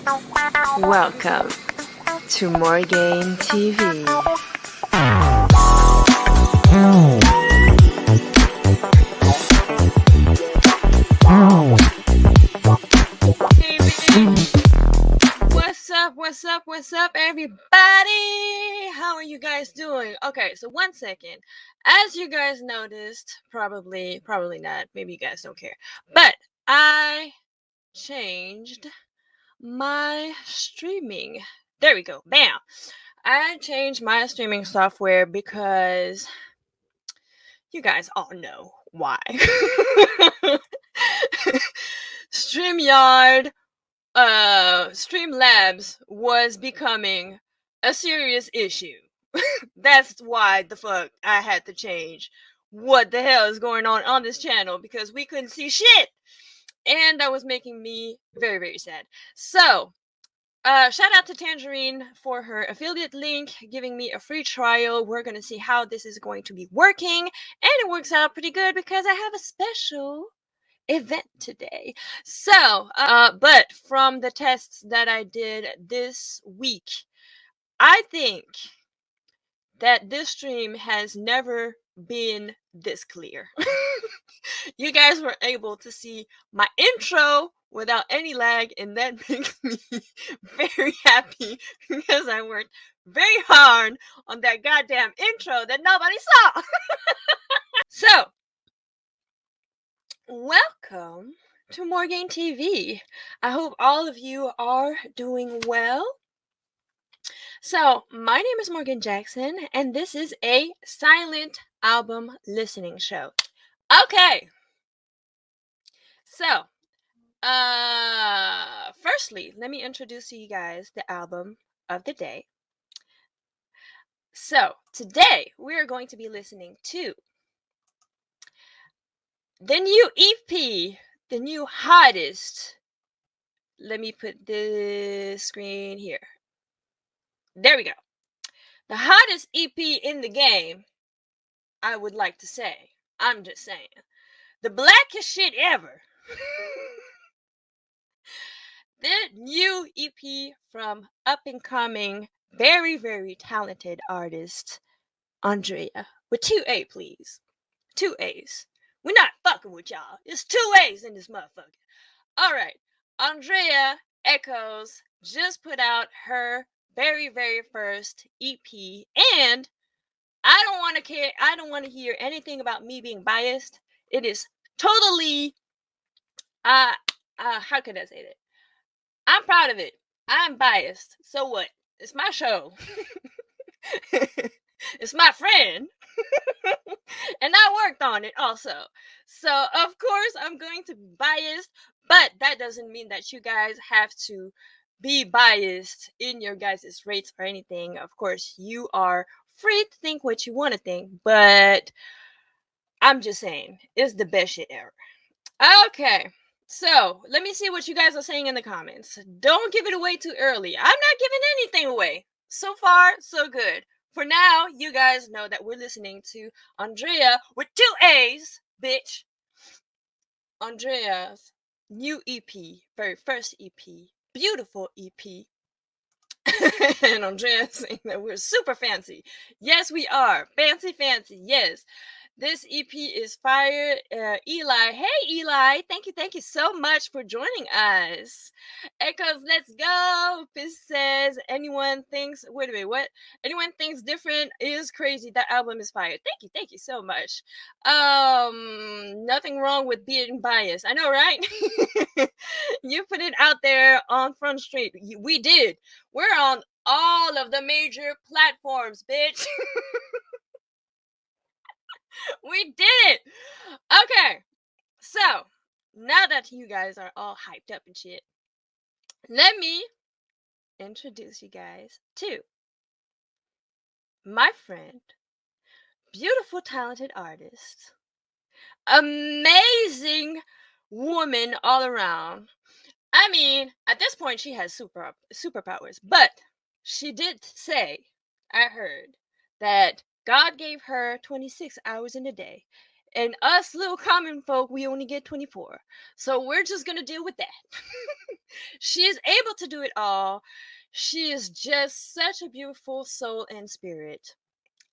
Welcome to Morgane TV. What's up, everybody? How are you guys doing? Okay, so 1 second. As you guys noticed, probably not, maybe you guys don't care, but I changed my streaming. There we go. Bam. I changed my streaming software because you guys all know why. StreamYard, Streamlabs was becoming a serious issue. That's why the fuck I had to change what the hell is going on this channel, because we couldn't see shit. And that was making me very, very sad. So, shout out to Tangerine for her affiliate link, giving me a free trial. We're going to see how this is going to be working. And it works out pretty good because I have a special event today. So, but from the tests that I did this week, I think that this stream has never been this clear. You guys were able to see my intro without any lag, and that makes me very happy because I worked very hard on that goddamn intro that nobody saw. So, welcome to Morgane TV. I hope all of you are doing well. So, my name is Morgane Jackson, and this is a silent album listening show. Okay. So, firstly, let me introduce to you guys the album of the day. So, today we are going to be listening to the new EP, the new hottest. Let me put this screen here. There we go. The hottest EP in the game, I would like to say. I'm just saying. The blackest shit ever. The new EP from up-and-coming, very, very talented artist, Aandrea. With 2 A, please. 2 A's. We're not fucking with y'all. It's 2 A's in this motherfucker. Alright. Aandrea Echoes just put out her very, very first EP, and I don't want to hear anything about me being biased. It is totally, how can I say that? I'm proud of it. I'm biased. So what? It's my show. It's my friend. And I worked on it also. So, of course, I'm going to be biased, but that doesn't mean that you guys have to be biased in your guys' rates or anything. Of course, you are free to think what you want to think, but I'm just saying, it's the best shit ever. Okay. So, let me see what you guys are saying in the comments. Don't give it away too early. I'm not giving anything away. So far, so good. For now, you guys know that we're listening to Aandrea with 2 A's, bitch. Aandrea's new EP, very first EP, beautiful EP. And Aandrea saying that we're super fancy. Yes, we are. Fancy, yes. This EP is fire. Eli. Hey, Eli. Thank you so much for joining us. Echoes, let's go. Fizz says, anyone thinks different is crazy. That album is fire. Thank you so much. Nothing wrong with being biased. I know, right? You put it out there on Front Street. We did. We're on all of the major platforms, bitch. We did it. Okay. So, now that you guys are all hyped up and shit, let me introduce you guys to my friend, beautiful, talented artist, amazing woman all around. I mean, at this point, she has superpowers, but she did say, I heard, that God gave her 26 hours in a day. And us little common folk, we only get 24. So we're just going to deal with that. She is able to do it all. She is just such a beautiful soul and spirit.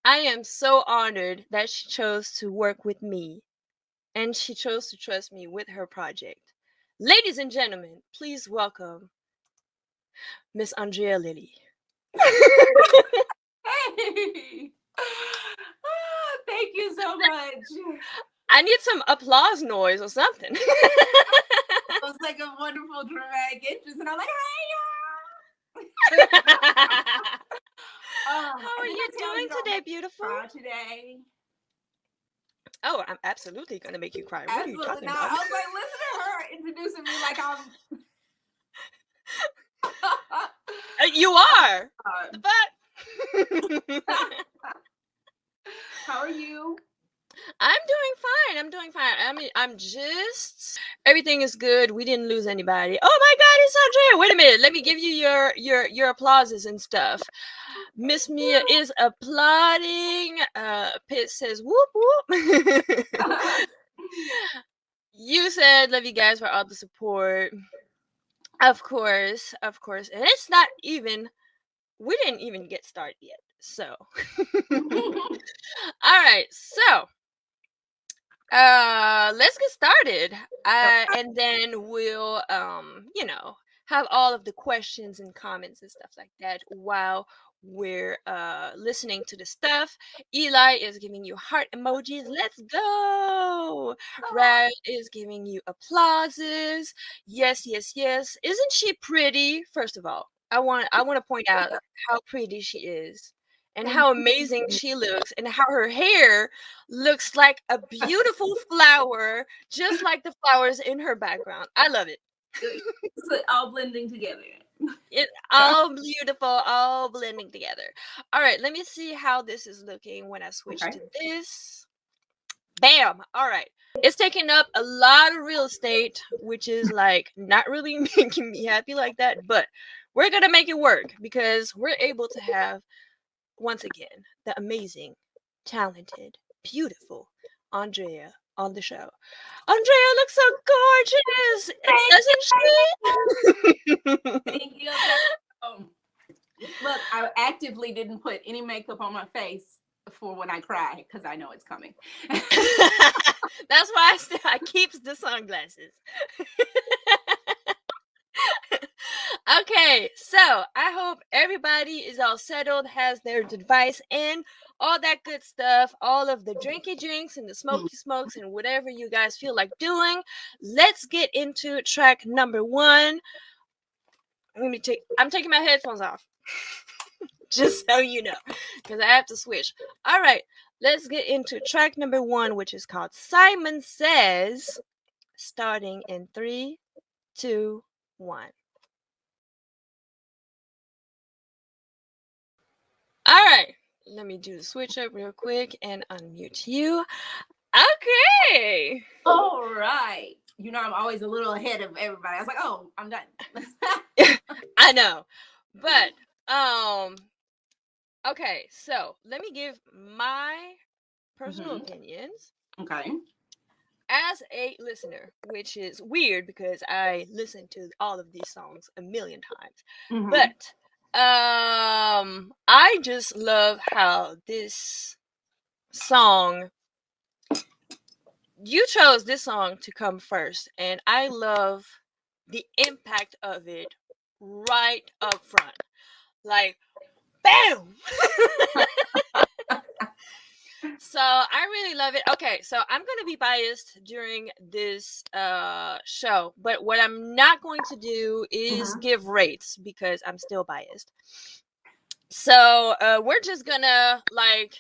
I am so honored that she chose to work with me and she chose to trust me with her project. Ladies and gentlemen, please welcome Miss Aandrea Lilly. Hey! Thank you so much. I need some applause noise or something. It was like a wonderful dramatic entrance, and I'm like, hey, How are you doing today, beautiful? Today. Oh, I'm absolutely gonna make you cry. What Absolutely are you talking not. about? I was like, listen to her introducing me like I'm. You are. But how are you? I'm doing fine. I mean, I'm just everything is good. We didn't lose anybody. Oh my God, it's Aandrea. Wait a minute. Let me give you your applauses and stuff. Miss Mia is applauding. Pitt says whoop whoop. You said love you guys for all the support. Of course. And it's not even we didn't even get started yet. So all right, so let's get started. And then we'll have all of the questions and comments and stuff like that while we're listening to the stuff. Eli is giving you heart emojis. Let's go. Rad is giving you applauses. Yes. Isn't she pretty? First of all, I want to point out how pretty she is and how amazing she looks and how her hair looks like a beautiful flower, just like the flowers in her background. I love it. It's all blending together. It's all beautiful, all blending together. All right, let me see how this is looking when I switch to this. Bam! All right. It's taking up a lot of real estate, which is like not really making me happy like that, but we're going to make it work because we're able to have, once again, the amazing, talented, beautiful Aandrea on the show. Aandrea looks so gorgeous, doesn't she? Thank you. Look, I actively didn't put any makeup on my face for when I cry because I know it's coming. That's why I keep the sunglasses. Okay, so I hope everybody is all settled, has their device in, all that good stuff, all of the drinky drinks and the smoky smokes and whatever you guys feel like doing. Let's get into track number 1. I'm taking my headphones off. Just so you know, because I have to switch. All right, let's get into track number 1, which is called Simon Says, starting in 3, 2, 1. All right, let me do the switch up real quick and unmute you. Okay. All right. You know, I'm always a little ahead of everybody. I was like, oh, I'm done. I know. But, okay, so let me give my personal opinions. Okay. As a listener, which is weird because I listen to all of these songs a million times. But I just love how this song, you chose this song to come first, and I love the impact of it right up front. Like, bam! So I really love it. Okay, so I'm going to be biased during this show, but what I'm not going to do is give rates because I'm still biased. So we're just going to like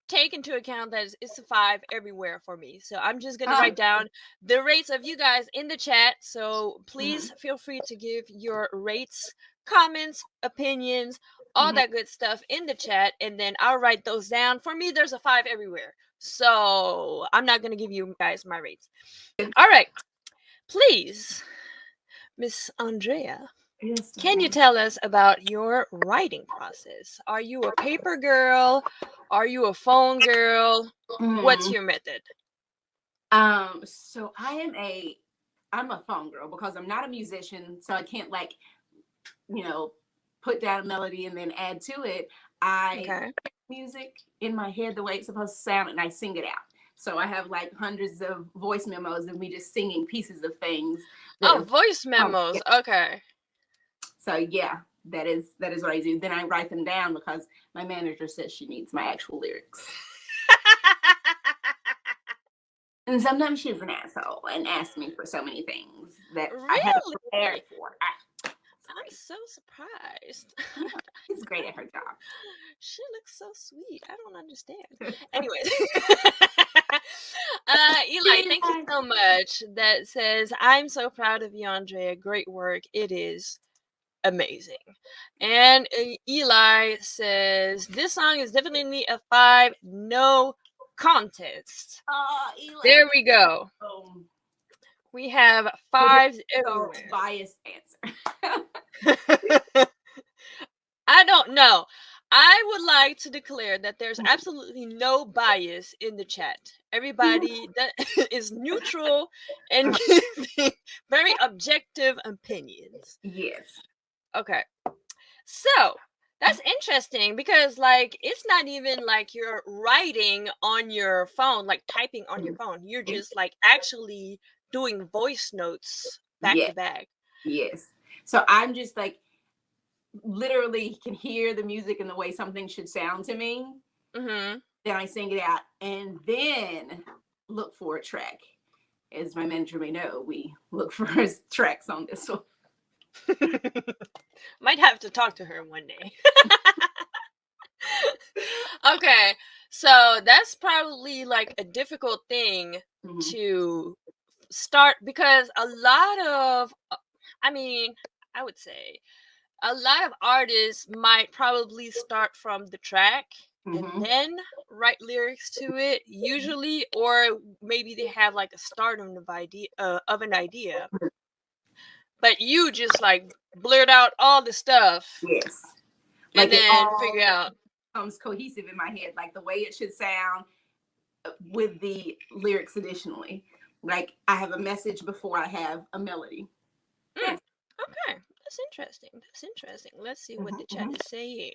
take into account that it's a 5 everywhere for me. So I'm just going to write down the rates of you guys in the chat. So please feel free to give your rates, comments, opinions, all that good stuff in the chat, and then I'll write those down. For me, there's a 5 everywhere. So I'm not going to give you guys my rates. All right. Please, Miss Aandrea, can you tell us about your writing process? Are you a paper girl? Are you a phone girl? What's your method? So I'm a phone girl because I'm not a musician, so I can't like, put down a melody and then add to it. I Okay. music in my head the way it's supposed to sound, and I sing it out. So I have like hundreds of voice memos of me just singing pieces of things. Oh, voice memos. Yeah. Okay. So yeah, that is what I do. Then I write them down because my manager says she needs my actual lyrics. And sometimes she's an asshole and asks me for so many things that I haven't prepared for. I'm so surprised. Yeah, she's great at her job. She looks so sweet. I don't understand. Anyways. Eli, thank you so much. That says, I'm so proud of you, Aandrea. Great work. It is amazing. And Eli says, this song is definitely a 5, no contest. Eli. There we go. We have 5s everywhere. So biased answer. I don't know. I would like to declare that there's absolutely no bias in the chat. Everybody that is neutral and giving very objective opinions. Yes. Okay. So that's interesting because like it's not even like you're writing on your phone, like typing on your phone. You're just like actually doing voice notes back to back. Yes. So I'm just like literally can hear the music and the way something should sound to me. Mm-hmm. Then I sing it out and then look for a track. As my manager may know, we look for tracks on this one. Might have to talk to her one day. Okay, so that's probably like a difficult thing to start because a lot of, I would say a lot of artists might probably start from the track and then write lyrics to it usually, or maybe they have like a stardom of an idea, but you just like blurt out all the stuff. Yes. And then figure out. Comes cohesive in my head, like the way it should sound with the lyrics additionally. Like I have a message before I have a melody. Okay. That's interesting. Let's see what the chat is saying.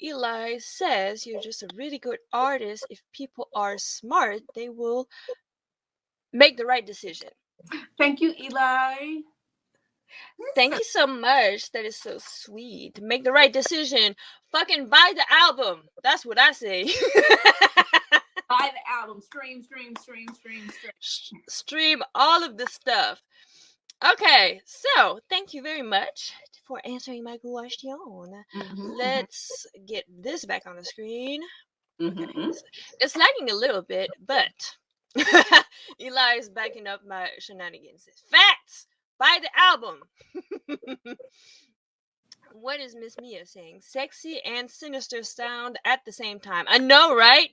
Eli says you're just a really good artist. If people are smart, they will make the right decision. Thank you, Eli. Thank you so much. That is so sweet. Make the right decision. Fucking buy the album. That's what I say. Buy the album. Stream. Stream all of the stuff. Okay, so thank you very much for answering my question. Let's get this back on the screen. Okay. It's lagging a little bit, but Eli is backing up my shenanigans. Facts! Buy the album! What is Miss Mia saying? Sexy and sinister sound at the same time. I know, right?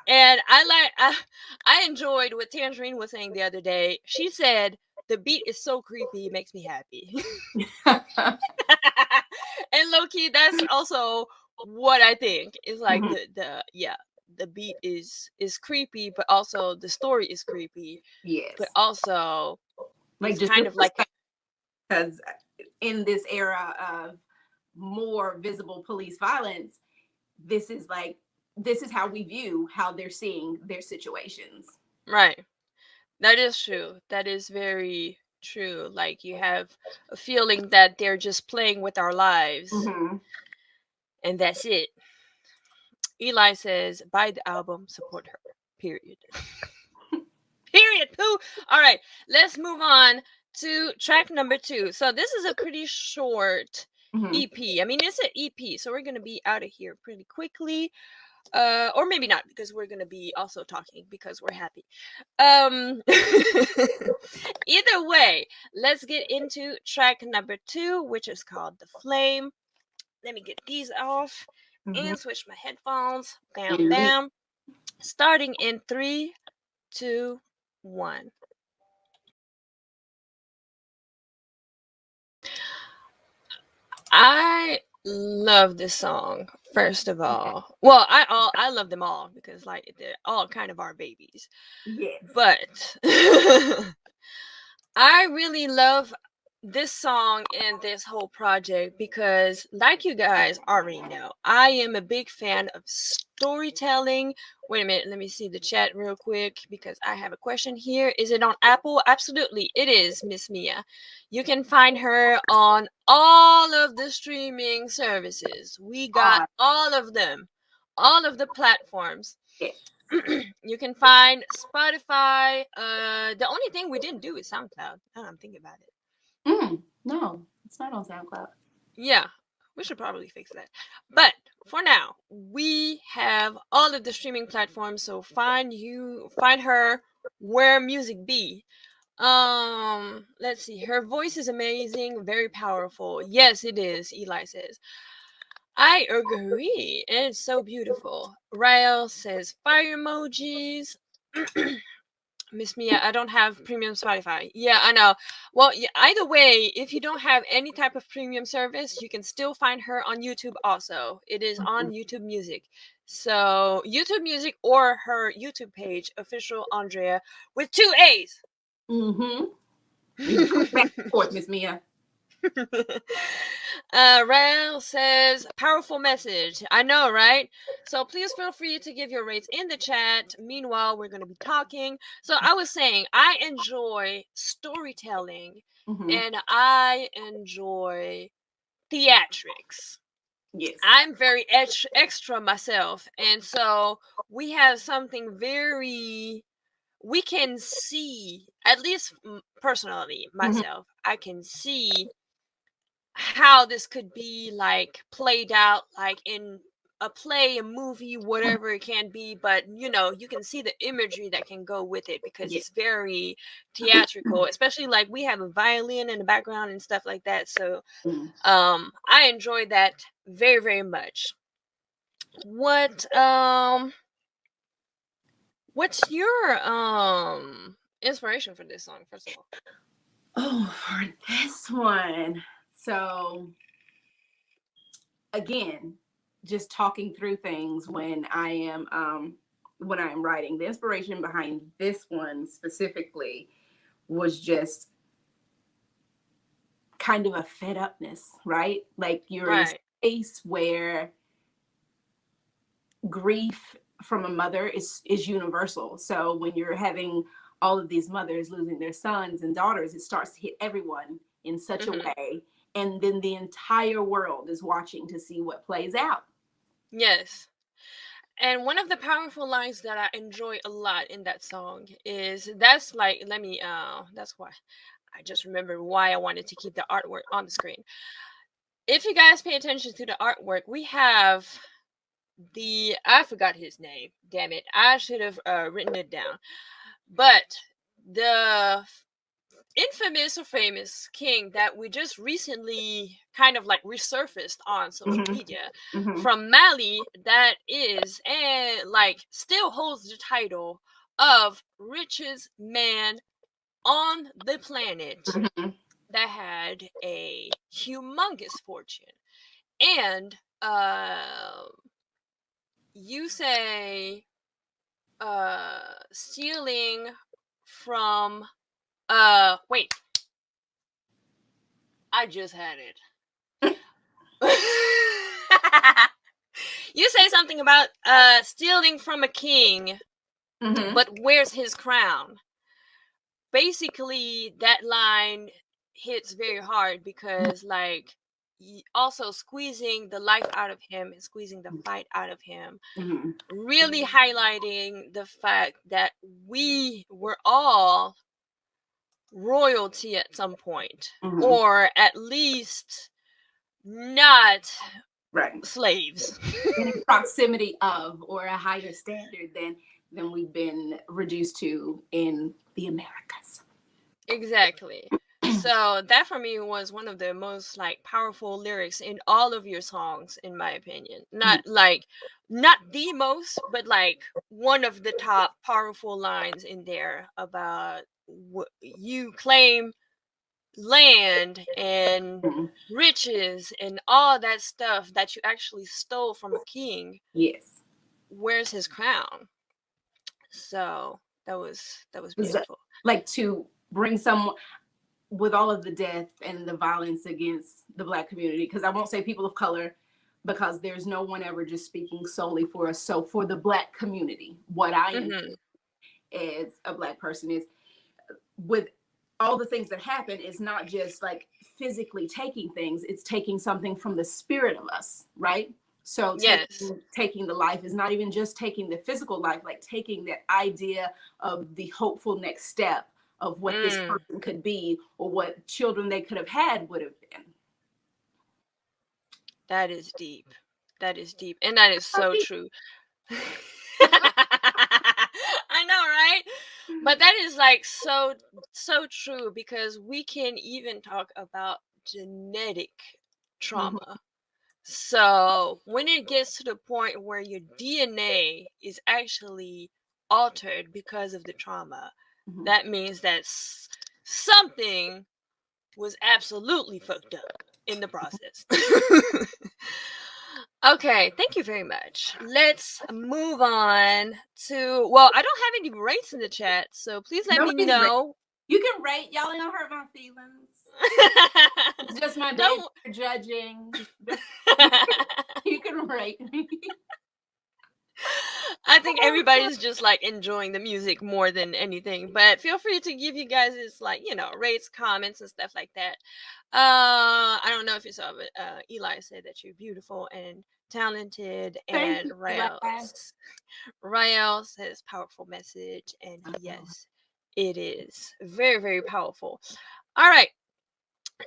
And I enjoyed what Tangerine was saying the other day. She said, the beat is so creepy, it makes me happy. And low-key, that's also what I think. It's like the beat is creepy, but also the story is creepy. Yes. But also like it's kind of like, because in this era of more visible police violence, this is how we view how they're seeing their situations. Right. That is true. That is very true. Like you have a feeling that they're just playing with our lives. And that's it. Eli says, buy the album, support her. Period. Period. Pooh. All right. Let's move on to track number 2. So this is a pretty short EP. I mean, it's an EP, so we're going to be out of here pretty quickly. Or maybe not, because we're going to be also talking because we're happy. Either way, let's get into track number 2, which is called The Flame. Let me get these off and switch my headphones. Bam, bam. Starting in 3, 2, 1. I love this song First of all, well, I love them all because like they're all kind of our babies. Yes. But I really love this song and this whole project because, like you guys already know, I am a big fan of storytelling. Wait a minute, let me see the chat real quick because I have a question here. Is it on Apple? Absolutely, it is, Miss Mia. You can find her on all of the streaming services. We got all of them, all of the platforms. Yes. You can find Spotify. The only thing we didn't do is SoundCloud. Now I'm thinking about it. No, it's not on SoundCloud. Yeah, we should probably fix that. But for now, we have all of the streaming platforms. So find her where music be. Let's see. Her voice is amazing, very powerful. Yes, it is. Eli says. I agree. And it's so beautiful. Rael says fire emojis. Miss Mia, I don't have premium Spotify. Yeah, I know. Well, either way, if you don't have any type of premium service, you can still find her on YouTube also. It is on YouTube Music. So, YouTube Music or her YouTube page, official Aandrea, with 2 A's. Back and forth, Miss Mia. Rael says, powerful message. I know, right? So please feel free to give your rates in the chat. Meanwhile, we're going to be talking. So I was saying, I enjoy storytelling and I enjoy theatrics. Yes. I'm very extra myself. And so we have something very, we can see, at least personally, myself, I can see how this could be like played out like in a play, a movie, whatever it can be, but you know, you can see the imagery that can go with it because it's very theatrical, especially like we have a violin in the background and stuff like that. So I enjoy that very, very much. What's your inspiration for this song, first of all? Oh, for this one. So again, just talking through things when I am writing. The inspiration behind this one specifically was just kind of a fed upness, right? Like you're in a space where grief from a mother is universal. So when you're having all of these mothers losing their sons and daughters, it starts to hit everyone in such a way. And then the entire world is watching to see what plays out. Yes. And one of the powerful lines that I enjoy a lot in that song is that's why I just remember why I wanted to keep the artwork on the screen. If you guys pay attention to the artwork, we have I forgot his name. Damn it. I should have written it down. But the infamous or famous king that we just recently kind of like resurfaced on social media from Mali, that is and like still holds the title of richest man on the planet that had a humongous fortune. And you say stealing from wait, I just had it. You say something about stealing from a king, but where's his crown? Basically, that line hits very hard because, like, also squeezing the life out of him and squeezing the fight out of him, really highlighting the fact that we were all royalty at some point, or at least not slaves. In proximity of, or a higher standard than we've been reduced to in the Americas. Exactly. So that for me was one of the most like powerful lyrics in all of your songs, in my opinion. Not the most, but like one of the top powerful lines in there about what you claim land and riches and all that stuff that you actually stole from a king, yes, where's his crown? So that was beautiful. like to bring someone with all of the death and the violence against the Black community, because I won't say people of color, because there's no one ever just speaking solely for us. So for the Black community, what I am as a Black person is, with all the things that happen, is not just like physically taking things, it's taking something from the spirit of us, right? So Yes. taking the life is not even just taking the physical life, like taking that idea of the hopeful next step of what this person could be, or what children they could have had would have been. That is deep. That is deep. And that is so true. I know, right? But that is like so true, because we can even talk about genetic trauma. So when it gets to the point where your DNA is actually altered because of the trauma, that means that something was absolutely fucked up in the process. Okay, thank you very much. Let's move on to, well, I don't have any rates in the chat, so please let me know. You can rate. Y'all ain't gonna hurt my feelings. It's just my day for judging. You can rate me. I think everybody's just like enjoying the music more than anything, but feel free to give you guys like, you know, rates, comments, and stuff like that. I don't know if you saw, but Eli said that you're beautiful and talented, and Rael says powerful message, and yes, it is very, very powerful. All right,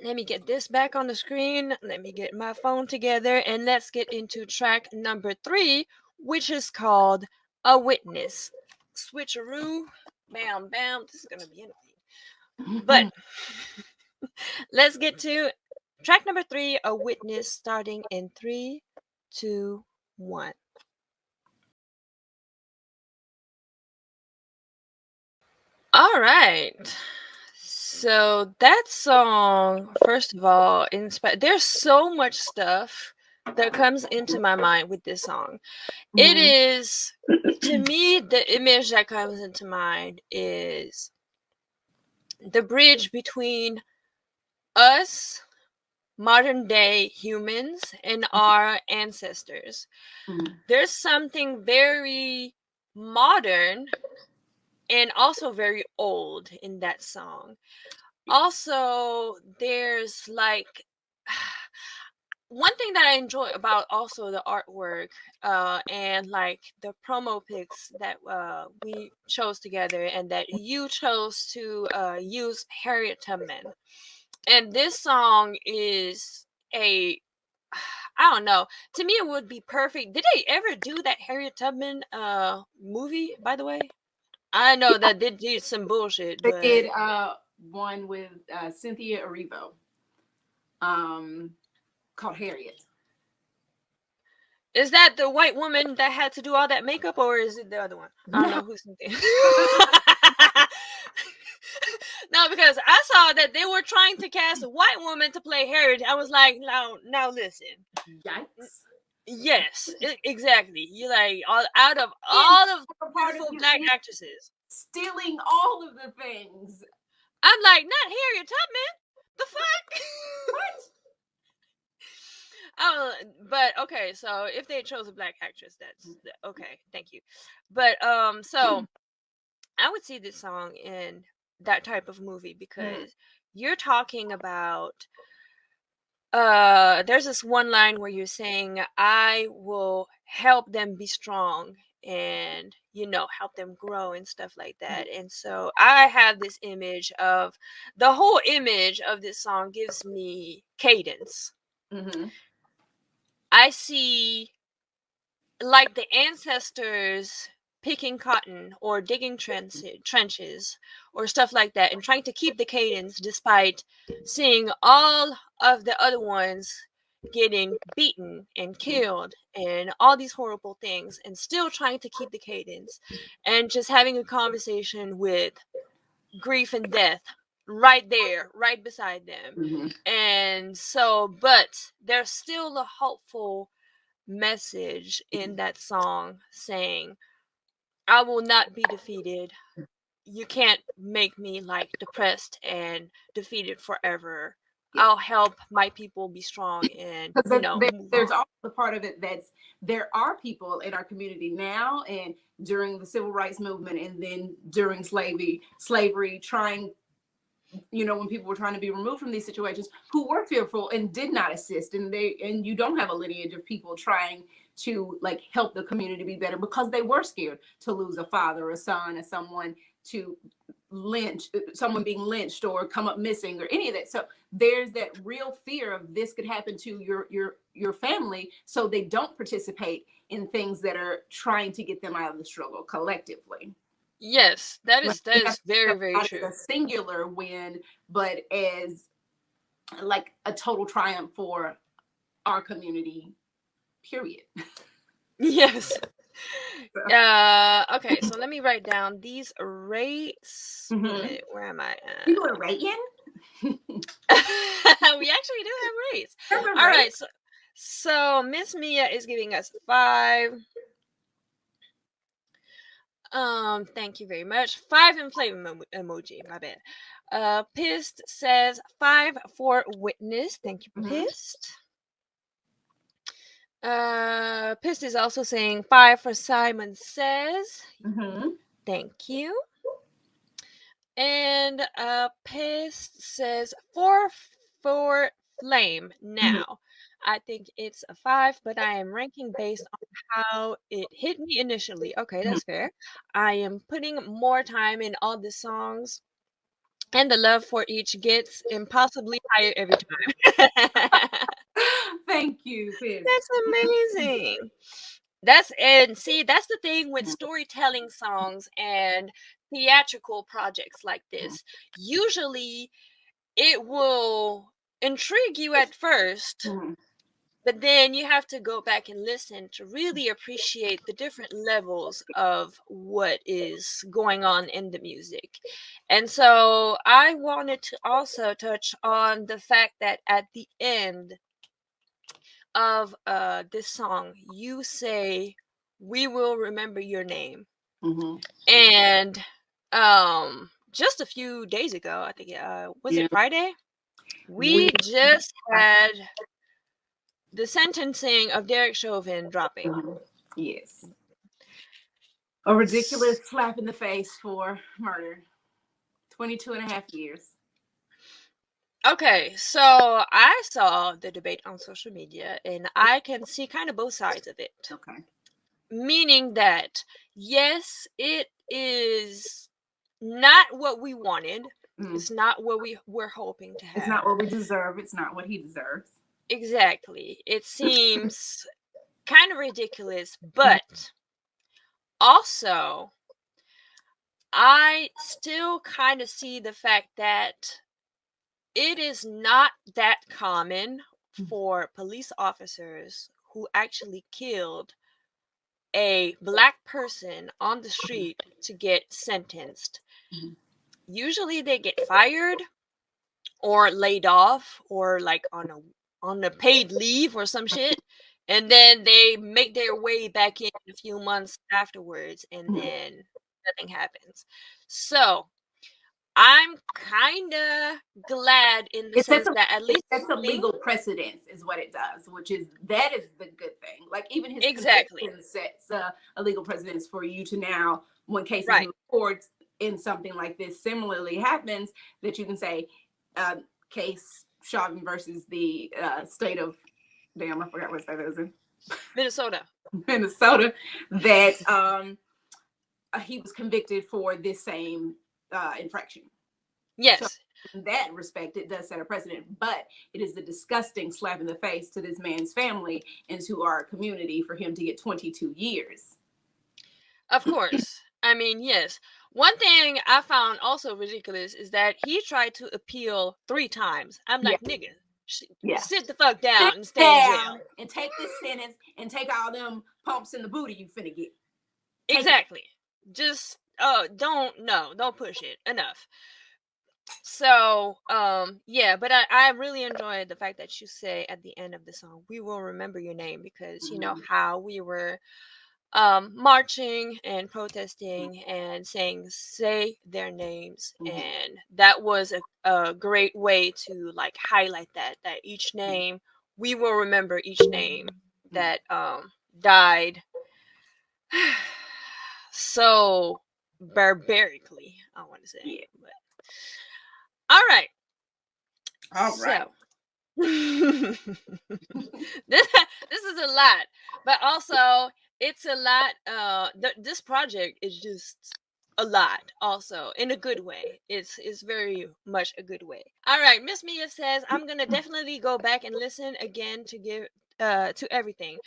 let me get this back on the screen. Let me get my phone together, and let's get into track number 3, which is called A Witness. Switcheroo, bam, bam. This is gonna be anything, but let's get to track number 3, A Witness, starting in 3, 2, 1. All right. So that song, first of all, there's so much stuff that comes into my mind with this song. It is, to me, the image that comes into mind is the bridge between us, modern day humans, and our ancestors. There's something very modern and also very old in that song. Also, there's like one thing that I enjoy about also the artwork and like the promo pics that we chose together, and that you chose to use Harriet Tubman. And this song is I don't know. To me, it would be perfect. Did they ever do that Harriet Tubman movie, by the way? I know that they did some bullshit. They did one with Cynthia Erivo called Harriet. Is that the white woman that had to do all that makeup, or is it the other one? I don't know who's Cynthia. No, because I saw that they were trying to cast a white woman to play Harriet. I was like, now listen. Yikes. Yes, exactly. You're like, out of all of beautiful Black actresses, stealing all of the things. I'm like, not Harriet Tubman. The fuck? What? Oh, but okay. So if they chose a Black actress, that's okay. Thank you. But so I would see this song in that type of movie, because you're talking about. There's this one line where you're saying, I will help them be strong and, you know, help them grow and stuff like that. And so I have this image of, the whole image of this song gives me cadence. I see like the ancestors picking cotton or digging trenches or stuff like that, and trying to keep the cadence despite seeing all of the other ones getting beaten and killed and all these horrible things, and still trying to keep the cadence and just having a conversation with grief and death right there, right beside them. Mm-hmm. And so, but there's still a hopeful message in that song saying, I will not be defeated. You can't make me like depressed and defeated forever. Yeah. I'll help my people be strong and, Because move there's on. also the part of it that's there are people in our community now and during the civil rights movement and then during slavery trying, when people were trying to be removed from these situations, who were fearful and did not assist, and you don't have a lineage of people trying to like help the community be better because they were scared to lose a father, a son, or someone to someone being lynched or come up missing or any of that. So there's that real fear of this could happen to your family, so they don't participate in things that are trying to get them out of the struggle collectively. Yes, that Like, is very, very not true. as a singular win, but as like a total triumph for our community, period. Yes. Okay, so let me write down these rates. Wait a minute, where am I? You were rating? We actually do have rates. All right, so Miss Mia is giving us 5. Thank you very much. 5 and play emoji. My bad. Pissed says 5 for witness. Thank you, Pissed. Pissed is also saying 5 for Simon Says. Thank you. And Pissed says 4 for Flame. Now, I think it's a 5, but I am ranking based on how it hit me initially. Okay, that's fair. I am putting more time in all the songs, and the love for each gets impossibly higher every time. Thank you, Pissed. That's amazing. That's the thing with storytelling songs and theatrical projects like this. Usually it will intrigue you at first, but then you have to go back and listen to really appreciate the different levels of what is going on in the music. And so I wanted to also touch on the fact that at the end of this song, you say, "We will remember your name." And just a few days ago, I think was it Friday? We just had the sentencing of Derek Chauvin dropping. Yes. A ridiculous slap in the face for murder. 22 and a half years. Okay, so I saw the debate on social media and I can see kind of both sides of it. Okay. Meaning that, yes, it is not what we wanted. It's not what we were hoping to have. It's not what we deserve. It's not what he deserves. Exactly. It seems kind of ridiculous, but also I still kind of see the fact that it is not that common for police officers who actually killed a Black person on the street to get sentenced. Usually they get fired or laid off or like on a paid leave or some shit, and then they make their way back in a few months afterwards, and then nothing happens. So I'm kind of glad in the sense that at least that's a legal precedence is what it does, that is the good thing. Like even his conviction sets a legal precedence for you to now, when cases move forward in something like this similarly happens, that you can say, case Chauvin versus the state of, damn, I forgot what state it was in. Minnesota, that he was convicted for this same infraction. Yes. So in that respect, it does set a precedent, but it is a disgusting slap in the face to this man's family and to our community for him to get 22 years. Of course. I mean, yes. One thing I found also ridiculous is that he tried to appeal 3 times. I'm like, nigga, sit the fuck down and stay in jail. And take this sentence and take all them pumps in the booty you finna get. Exactly. Just, don't push it. Enough. So yeah, but I really enjoyed the fact that you say at the end of the song, we will remember your name, because you know how we were marching and protesting and saying say their names, and that was a great way to like highlight that each name, we will remember each name that died so barbarically, I want to say. Yeah. But all right. All right. So this is a lot, but also it's a lot. This project is just a lot, also in a good way. It's very much a good way. All right, Miss Mia says I'm gonna definitely go back and listen again to give to everything.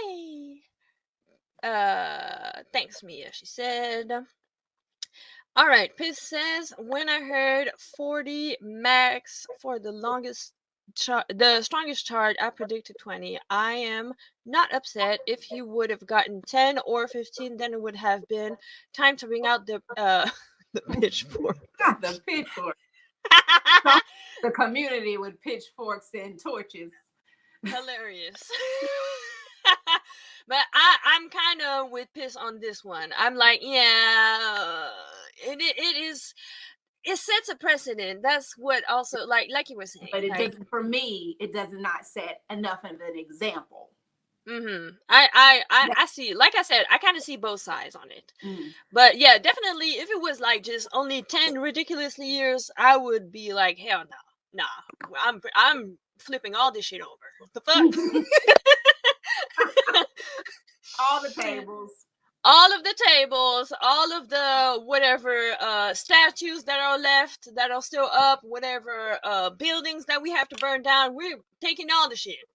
Yay! Thanks, Mia. She said. All right, Piss says when I heard 40 max for the longest the strongest chart, I predicted 20. I am not upset. If he would have gotten 10 or 15, then it would have been time to bring out the the pitchfork. The pitchfork. The community with pitchforks and torches. Hilarious. But I'm kind of with Piss on this one. I'm like, yeah, it is. It sets a precedent. That's what also like you were saying. But it like, doesn't. For me, it does not set enough of an example. I see. Like I said, I kind of see both sides on it. But yeah, definitely, if it was like just only 10 ridiculous years, I would be like, hell no, nah. I'm flipping all this shit over. The fuck. All the tables. All of the tables, all of the whatever statues that are left, that are still up, whatever buildings that we have to burn down, we're taking all the shit.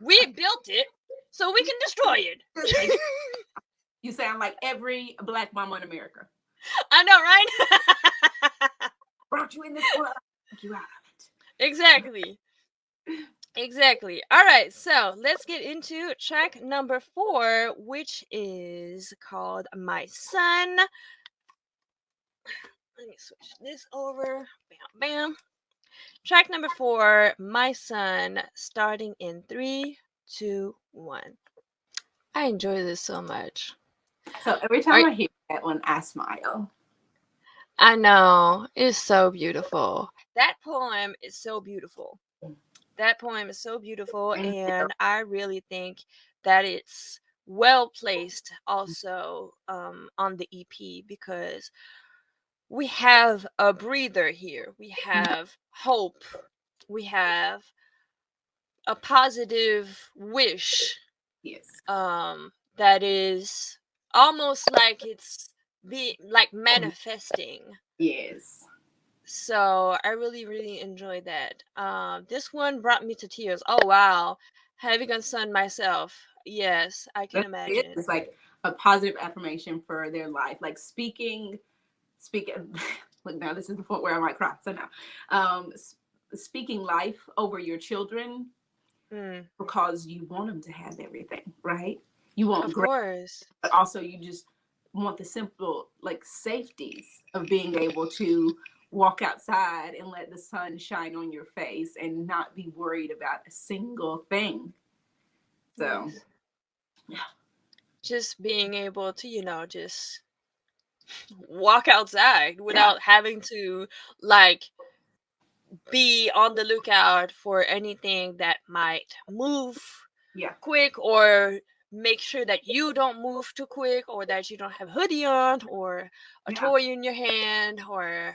We built it, so we can destroy it. You sound like every black mama in America. I know, right? Brought you in this world, took you out of it. Exactly. Exactly. All right, so let's get into track number 4, which is called My Son. Let me switch this over. Bam, bam. Track number 4, My Son, starting in 3, 2, 1. I enjoy this so much. So every time I hear that one, I smile. I know. It's so beautiful. That poem is so beautiful. That poem is so beautiful, and I really think that it's well placed also on the EP, because we have a breather here. We have hope. We have a positive wish. Yes. That is almost like it's like manifesting. Yes. So I really, really enjoyed that. This one brought me to tears. Oh wow, having a son myself. Yes, I can imagine. It's like a positive affirmation for their life, like speaking. Look, now this is the point where I might cry. So now, speaking life over your children, because you want them to have everything, right? You want, of course, but also you just want the simple like safeties of being able to walk outside and let the sun shine on your face and not be worried about a single thing. So, yeah. Just being able to, just walk outside without having to like be on the lookout for anything that might move quick, or make sure that you don't move too quick, or that you don't have a hoodie on, or a toy in your hand, or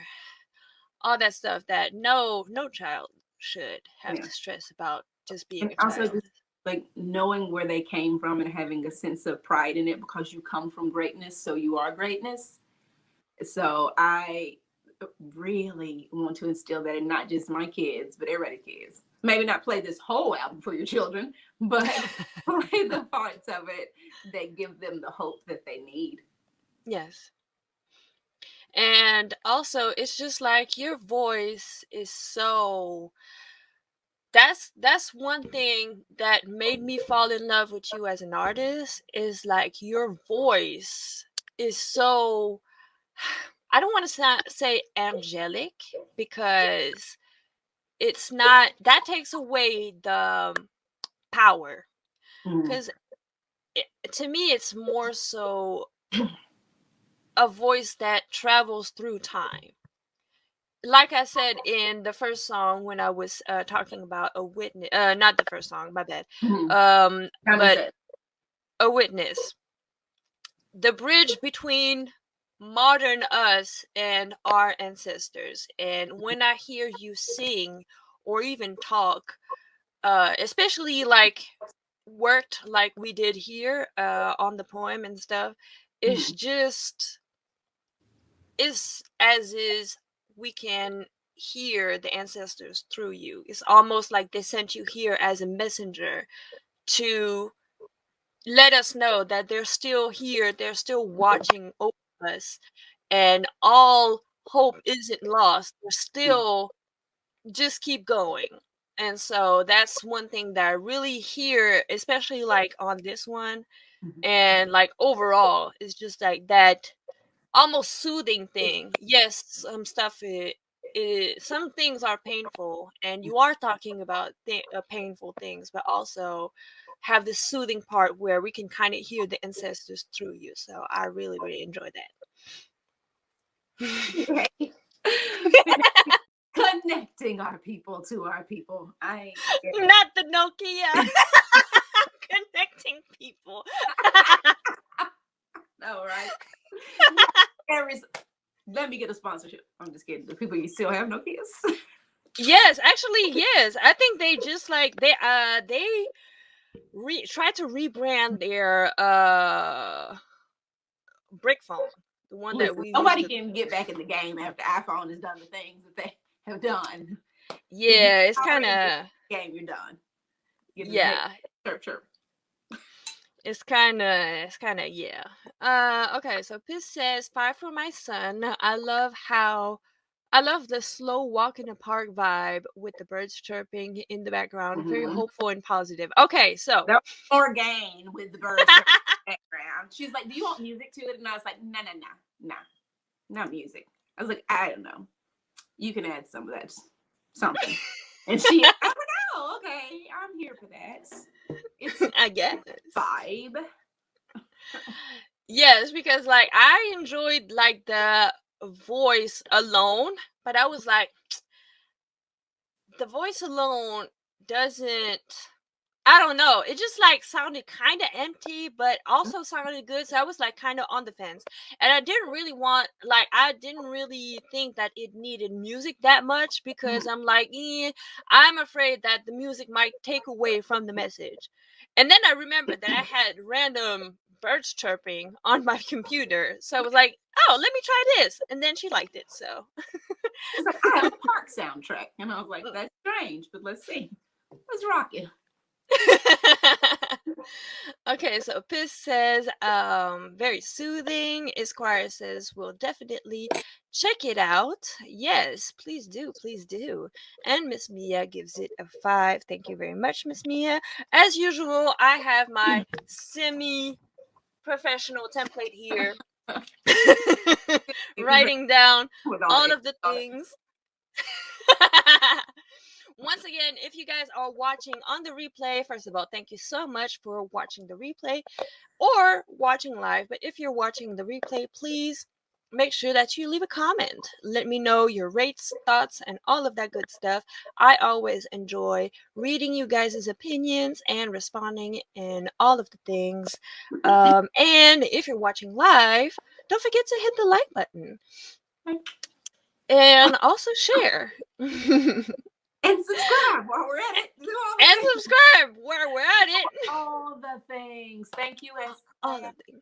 all that stuff that no child should have to stress about, just being a child. Also just like knowing where they came from and having a sense of pride in it, because you come from greatness, so you are greatness. So I really want to instill that in not just my kids, but everybody's kids. Maybe not play this whole album for your children, but play the parts of it that give them the hope that they need. Yes. And also, it's just like your voice is so. That's one thing that made me fall in love with you as an artist, is like your voice is so. I don't want to say angelic, because it's not, that takes away the power. Because to me, it's more so a voice that travels through time. Like I said in the first song, when I was talking about a witness, not the first song, my bad, but a witness, the bridge between modern us and our ancestors. And when I hear you sing or even talk, especially like worked like we did here on the poem and stuff, it's just, it's as is, we can hear the ancestors through you. It's almost like they sent you here as a messenger to let us know that they're still here, they're still watching over us, and all hope isn't lost. They're still, just keep going. And so that's one thing that I really hear, especially like on this one, and like overall, it's just like that almost soothing thing. Yes, some stuff some things are painful, and you are talking about painful things, but also have this soothing part where we can kind of hear the ancestors through you. So I really, really enjoy that. Connecting our people to our people. Not the Nokia. Connecting people. No, right? Let me get a sponsorship. I'm just kidding. The people, you still have Nokias? Yes, actually, yes. I think they just like they tried to rebrand their brick phone, the one that we nobody can get back in the game after iPhone has done the things that they have done. Yeah, it's kind of game. You're done. Yeah. Sure. It's kind of yeah. Okay, so Piss says 5 for my son. I love the slow walk in the park vibe with the birds chirping in the background. Very hopeful and positive. Okay, so that was Morgane with the birds in the background. She's like, "Do you want music to it?" And I was like, "No, not music." I was like, "I don't know. You can add some of that something." And I was like, "Oh, okay. I'm here for that." It's I guess vibe. Yes, because like I enjoyed like the voice alone, but I was like, the voice alone doesn't, I don't know, it just like sounded kind of empty but also sounded good. So I was like kind of on the fence, and I didn't really think that it needed music that much, because I'm like, I'm afraid that the music might take away from the message. And then I remembered that I had random birds chirping on my computer, so I was like, oh, let me try this. And then she liked it, so she's like, I have a park soundtrack. And I was like, that's strange, but let's see. Let's rock it. Okay, so Piss says very soothing. Esquire says we'll definitely check it out. Yes, please do, please do. And Miss Mia gives it a 5. Thank you very much, Miss Mia. As usual, I have my semi-professional template here, writing down all of the things. Once again, if you guys are watching on the replay, first of all, thank you so much for watching the replay or watching live. But if you're watching the replay, please make sure that you leave a comment. Let me know your rates, thoughts, and all of that good stuff. I always enjoy reading you guys' opinions and responding and all of the things. And if you're watching live, don't forget to hit the like button. And also share. And subscribe while we're at it. And subscribe while we're at it. All the things. Thank you, all the things.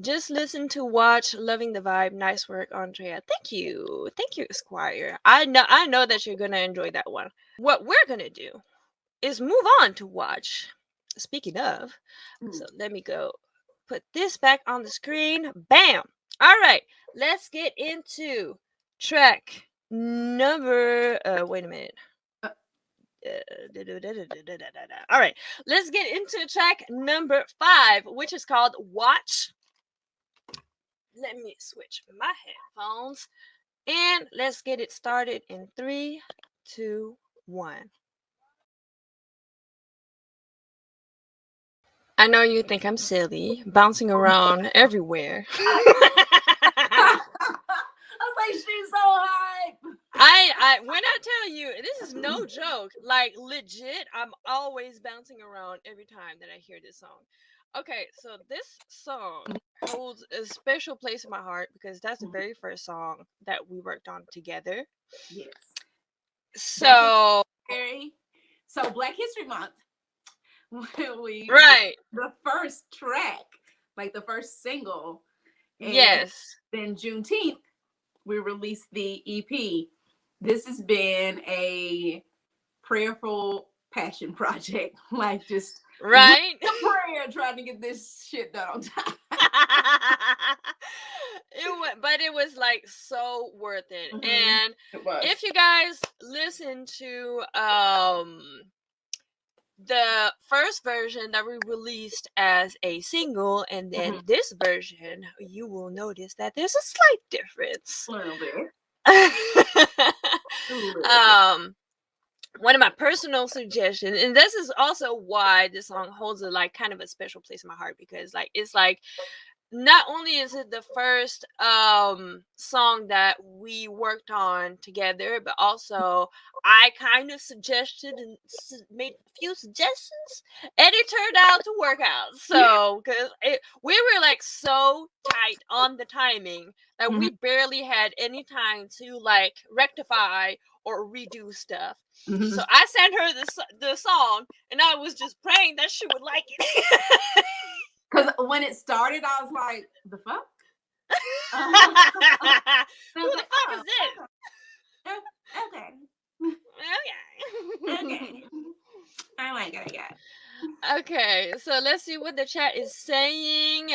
Just listen to watch. Loving the vibe. Nice work, Aandrea. Thank you, Esquire. I know that you're gonna enjoy that one. What we're gonna do is move on to watch. Speaking of, so let me go put this back on the screen. Bam. All right, let's get into track number. Wait a minute. All right, let's get into track number 5, which is called Watch. let me switch my headphones. And let's get it started in 3, 2, 1. I know you think I'm silly, bouncing around everywhere. I was like, she's so hype. When I tell you, this is no joke. Like, legit, I'm always bouncing around every time that I hear this song. Okay, so this song holds a special place in my heart because that's the very first song that we worked on together. Yes. So Black History Month. Right. The first track, like the first single. And yes. Then Juneteenth, we released the EP. This has been a prayerful passion project. Like just right. prayer trying to get this shit done on time. But it was like so worth it. Mm-hmm. And if you guys listen to the first version that we released as a single and then this version, you will notice that there's a slight difference. A little bit. One of my personal suggestions, and this is also why this song holds a like kind of a special place in my heart, because like it's like not only is it the first song that we worked on together, but also I kind of suggested and made a few suggestions, and it turned out to work out. So because we were like so tight on the timing that we barely had any time to like rectify or redo stuff. So I sent her the song, and I was just praying that she would like it. Because when it started, I was like, the fuck? Who the fuck is this? Okay. Okay. I like it, yeah. Okay, so let's see what the chat is saying.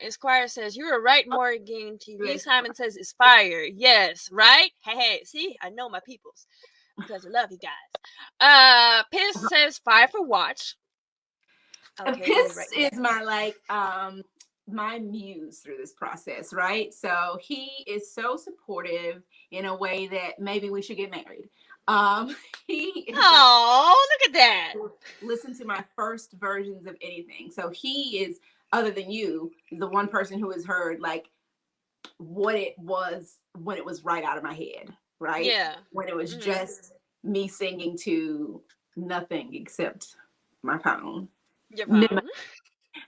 Esquire says, "You were right, Morgane TV." Simon says, "It's fire." Yes, right? Hey, see, I know my peoples because I love you guys. Piss says 5 for watch. Okay, Piss is my like my muse through this process, right? So he is so supportive in a way that maybe we should get married. He is look at that. Listen to my first versions of anything. So he is, other than you, is the one person who has heard like what it was when it was right out of my head, right? Yeah. When it was just me singing to nothing except my phone. Your phone.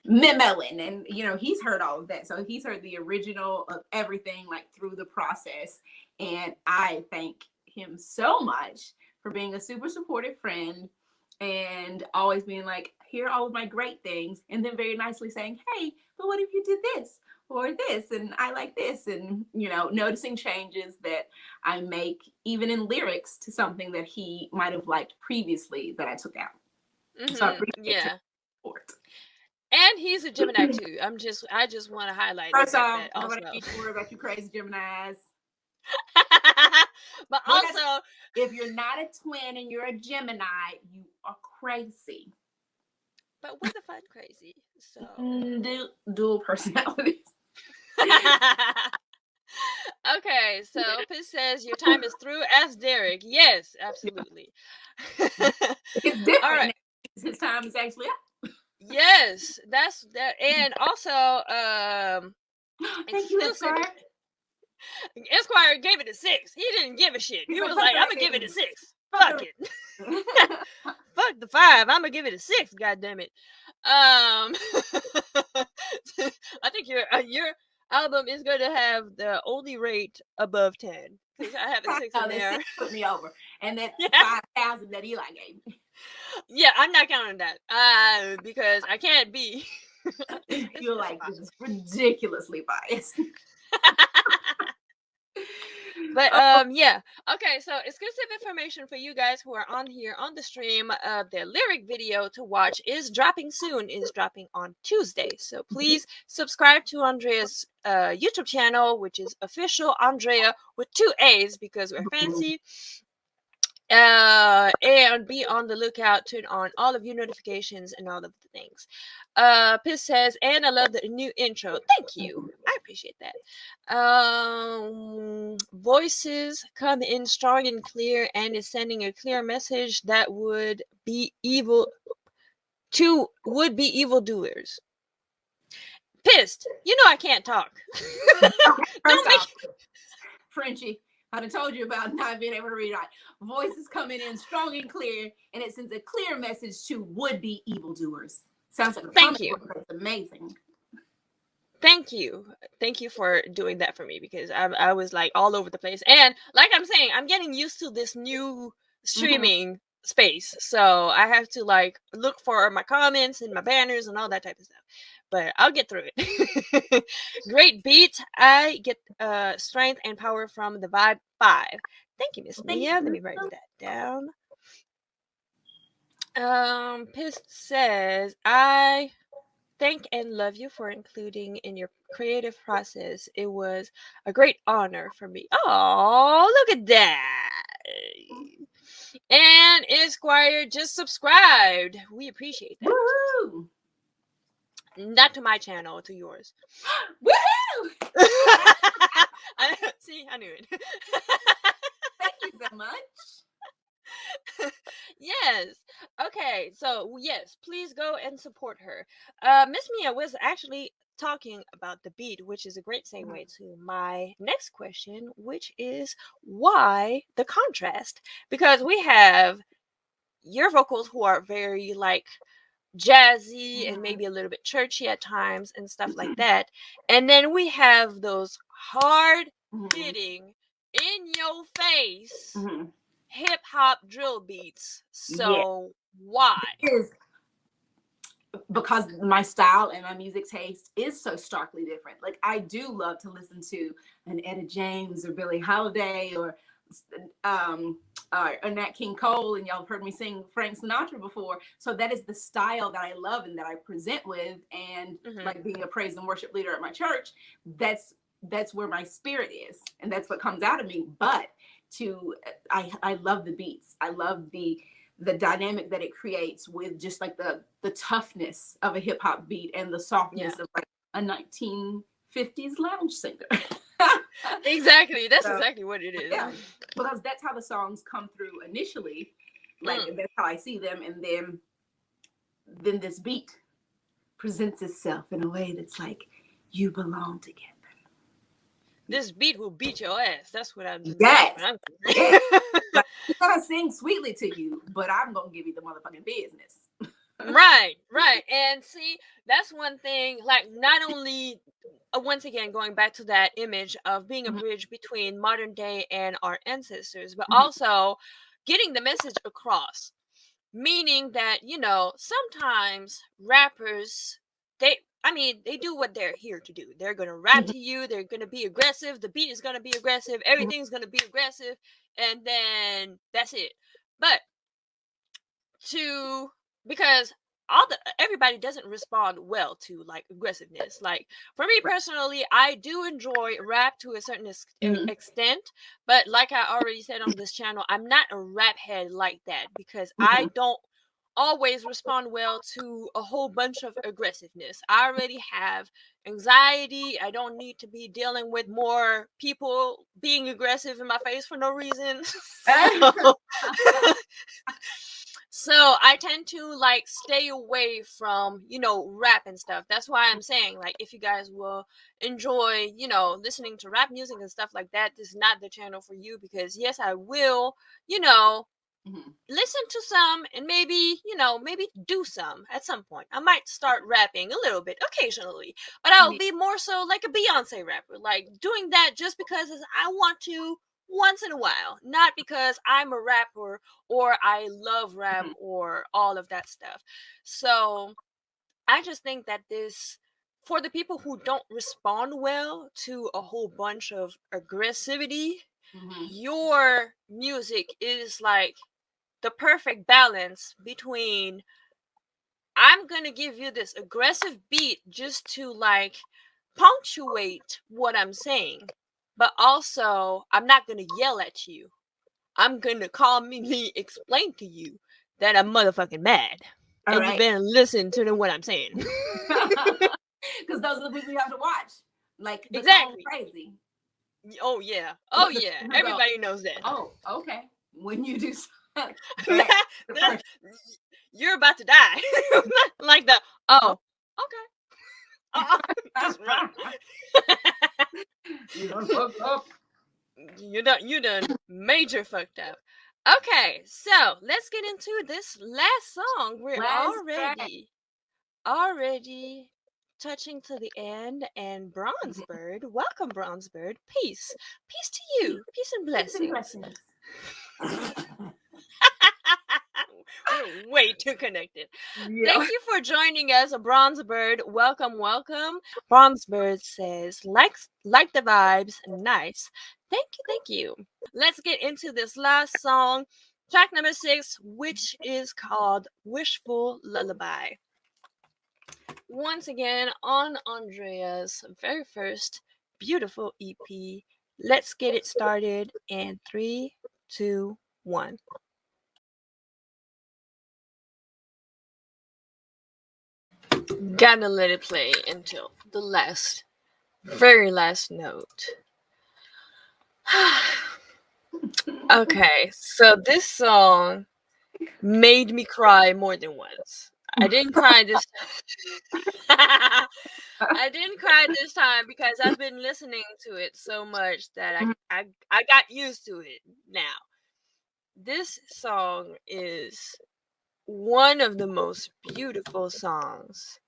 Memeling, and you know he's heard all of that, so he's heard the original of everything like through the process, and I thank him so much for being a super supportive friend and always being like, hear all of my great things, and then very nicely saying, hey, but what if you did this or this, and I like this, and you know, noticing changes that I make even in lyrics to something that he might have liked previously that I took out. So I appreciate your support. And he's a Gemini too. I just want to highlight first off, that also. Don't worry about you crazy Geminis. But also, if you're not a twin and you're a Gemini, you are crazy. But we're the fun crazy. So dual personalities. Okay, so Piss says your time is through. Ask Derek. Yes, absolutely. It's different. All right. His time is actually up. Yes, that's that. And also, thank you, Esquire. Esquire gave it a 6. He didn't give a shit. He was like, I'm gonna give it a 6. Fuck it. Fuck the 5. I'm gonna give it a 6. God damn it. I think your album is going to have the only rate above 10. Because I have a 6 in there. 6 put me over. And then 5,000 that Eli gave me. Yeah, I'm not counting that. Because I can't be. You're like, this is ridiculously biased. But yeah. Okay, so exclusive information for you guys who are on here on the stream. The lyric video to watch is dropping soon. Is dropping on Tuesday. So please subscribe to Aandrea's YouTube channel, which is official Aandrea with 2 A's because we're fancy. And be on the lookout, turn on all of your notifications and all of the things. Piss says, and I love the new intro. Thank you. I appreciate that. Voices come in strong and clear and is sending a clear message that would be evil to would be evildoers. Pissed. You know I can't talk. Don't make Frenchie, I'd have told you about not being able to read right. Voices coming in strong and clear, and it sends a clear message to would-be evildoers. Sounds like a Thank you. It's amazing. Thank you. Thank you for doing that for me, because I was like all over the place. And like I'm saying, I'm getting used to this new streaming space. So I have to like look for my comments and my banners and all that type of stuff. But I'll get through it. Great beat. I get strength and power from the Vibe 5. Thank you, Miss Mia. Let me write that down. Pissed says, I thank and love you for including in your creative process. It was a great honor for me. Oh, look at that. And Esquire just subscribed. We appreciate that. Woo-hoo! Not to my channel, to yours. Woohoo! See, I knew it. Thank you so much. Yes. Okay. So yes, please go and support her. Miss Mia was actually talking about the beat, which is a great segue to my next question, which is why the contrast? Because we have your vocals who are very like jazzy and maybe a little bit churchy at times and stuff like that, and then we have those hard hitting in your face hip hop drill beats. So why? Is because my style and my music taste is so starkly different. Like I do love to listen to an Etta James or Billie Holiday or Nat King Cole, and y'all have heard me sing Frank Sinatra before. So that is the style that I love and that I present with. And like being a praise and worship leader at my church, that's where my spirit is, and that's what comes out of me. But I love the beats. I love the dynamic that it creates with just like the toughness of a hip hop beat and the softness of like a 1950s lounge singer. Exactly. That's exactly what it is. Yeah, because that's how the songs come through initially. Like that's how I see them, and then this beat presents itself in a way that's like you belong together. This beat will beat your ass. That's what I'm. Yes. Like, I'm gonna sing sweetly to you, but I'm gonna give you the motherfucking business. Right. And see, that's one thing. Like, not only once again going back to that image of being a bridge between modern day and our ancestors, but also getting the message across. Meaning that, you know, sometimes rappers, they do what they're here to do. They're going to rap to you. They're going to be aggressive. The beat is going to be aggressive. Everything's going to be aggressive. And then that's it. But because everybody doesn't respond well to like aggressiveness. Like for me personally, I do enjoy rap to a certain extent, but like I already said on this channel, I'm not a rap head like that, because I don't always respond well to a whole bunch of aggressiveness. I already have anxiety. I don't need to be dealing with more people being aggressive in my face for no reason. So I tend to like stay away from, you know, rap and stuff. That's why I'm saying, like, if you guys will enjoy, you know, listening to rap music and stuff like that, this is not the channel for you, because yes, I will, you know, listen to some and maybe, you know, maybe do some at some point. I might start rapping a little bit occasionally, but I'll be more so like a Beyonce rapper, like doing that just because I want to once in a while, not because I'm a rapper or I love rap or all of that stuff. So I just think that for the people who don't respond well to a whole bunch of aggressivity, your music is like the perfect balance between, I'm gonna give you this aggressive beat just to like punctuate what I'm saying, but also I'm not gonna yell at you. I'm gonna calmly explain to you that I'm motherfucking mad. All and right. you better listen to what I'm saying. Because those are the people you have to watch. Like the Exactly. song Crazy. Oh yeah. Oh yeah. Everybody knows that. Oh, okay. When you do that, you're about to die. Like the okay. Just run. You done fucked up. You done major fucked up. Okay, so let's get into this last song. We're already touching to the end. And Bronzebird, welcome Bronzebird. Peace to you. Peace and blessings. We're way too connected. Yeah. Thank you for joining us, Bronzebird. Welcome. Bronzebird says, like the vibes, nice. Thank you. Let's get into this last song, track number 6, which is called Wishful Lullaby. Once again, on Aandrea's very first beautiful EP. Let's get it started in 3, 2, 1. Gotta let it play until the very last note. Okay, so this song made me cry more than once. I didn't cry this I didn't cry this time because I've been listening to it so much that I got used to it now. This song is one of the most beautiful songs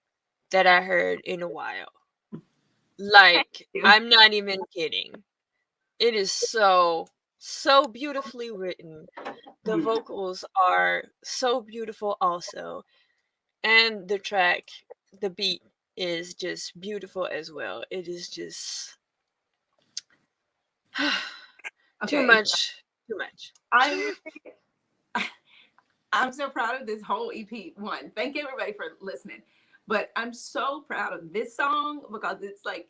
that I heard in a while. Like, I'm not even kidding. It is so beautifully written. The vocals are so beautiful also. And the track, the beat is just beautiful as well. It is just too much. I'm so proud of this whole EP. One, thank everybody for listening. But I'm so proud of this song because it's like,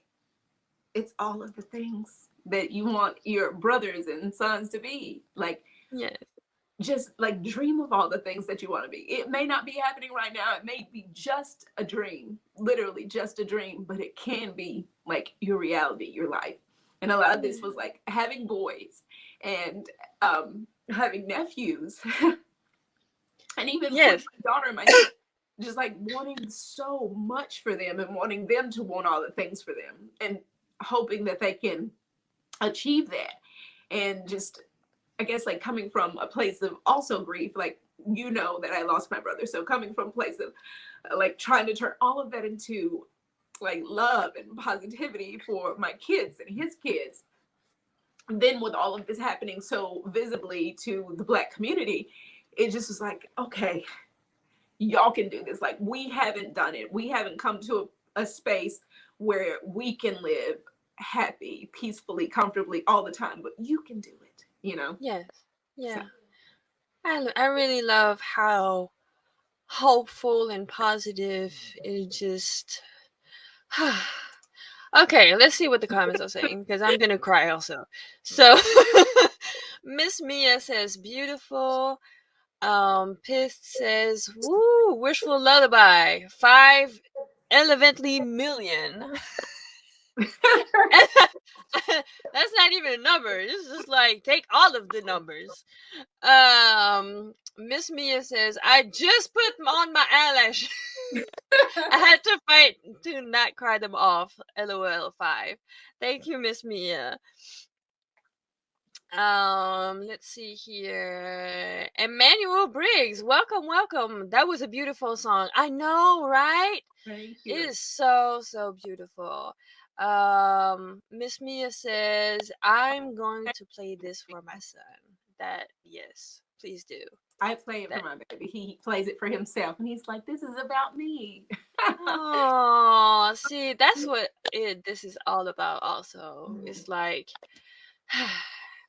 it's all of the things that you want your brothers and sons to be. Like, yes. Just like dream of all the things that you want to be. It may not be happening right now. It may be just a dream, literally just a dream, but it can be like your reality, your life. And a lot of this was like having boys and having nephews and even my daughter and my niece, just like wanting so much for them and wanting them to want all the things for them and hoping that they can achieve that. And just, I guess, like coming from a place of also grief, like, you know, that I lost my brother. So coming from a place of like trying to turn all of that into like love and positivity for my kids and his kids. And then with all of this happening so visibly to the Black community, it just was like, okay, y'all can do this. Like, we haven't done it. We haven't come to a space where we can live happy, peacefully, comfortably all the time, but you can do it, you know? Yes. Yeah. So. I really love how hopeful and positive it just okay, let's see what the comments are saying because I'm gonna cry also. So Miss Mia says beautiful. Pissed says woo, wishful lullaby. 5 elementally million. That's not even a number. It's just like take all of the numbers. Miss Mia says, I just put on my eyelash. I had to fight to not cry them off. LOL 5. Thank you, Miss Mia. Let's see here. Emmanuel Briggs, welcome. That was a beautiful song. I know, right? Thank you. It is so beautiful. Miss Mia says, I'm going to play this for my son. That, yes, please do. I play it for my baby. He plays it for himself, and he's like, "This is about me." Oh, see, that's what this is all about. Also, it's like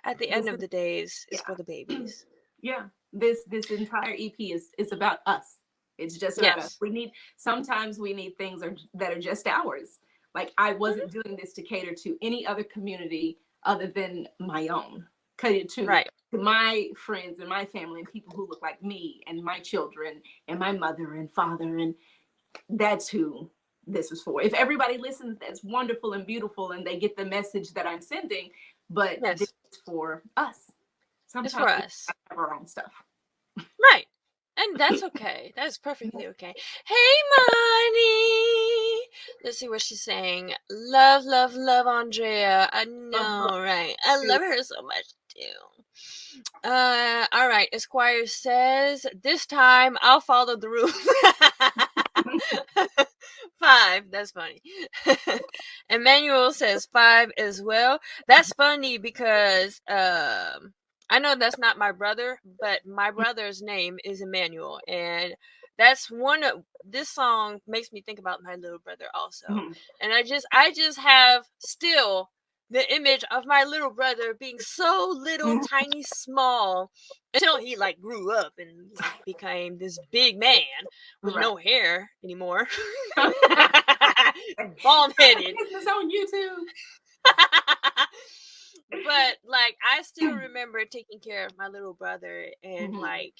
at the end of the days, it's for the babies. Yeah, this entire EP is about us. It's just about us. Sometimes we need things that are just ours. Like, I wasn't doing this to cater to any other community other than my own. Cater to my friends and my family and people who look like me and my children and my mother and father, and that's who this was for. If everybody listens, that's wonderful and beautiful, and they get the message that I'm sending. But Yes. this is for us. It's Sometimes for us. we have our own stuff. Right. And that's okay. That's perfectly okay. Hey, Money. Let's see what she's saying. Love, love, love Aandrea. I know, right? I love her so much too. All right. Esquire says, this time I'll follow the rules. 5. That's funny. Emmanuel says 5 as well. That's funny because I know that's not my brother, but my brother's name is Emmanuel, and that's one of this song makes me think about my little brother also. And I just have still the image of my little brother being so little, tiny, small, until he like grew up and like became this big man with no hair anymore. Bald headed. It's on YouTube. But like I still remember taking care of my little brother and like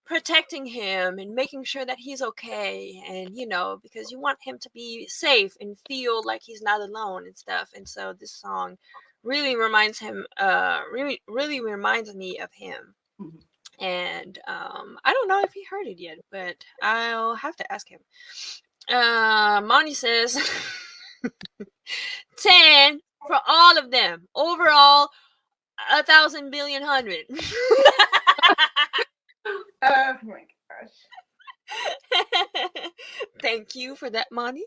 protecting him and making sure that he's okay, and you know, because you want him to be safe and feel like he's not alone and stuff. And so this song really reminds him really reminds me of him. And I don't know if he heard it yet, but I'll have to ask him. Monty says 10 for all of them. Overall, 1,000 billion hundred. Oh my gosh. Thank you for that, Monty.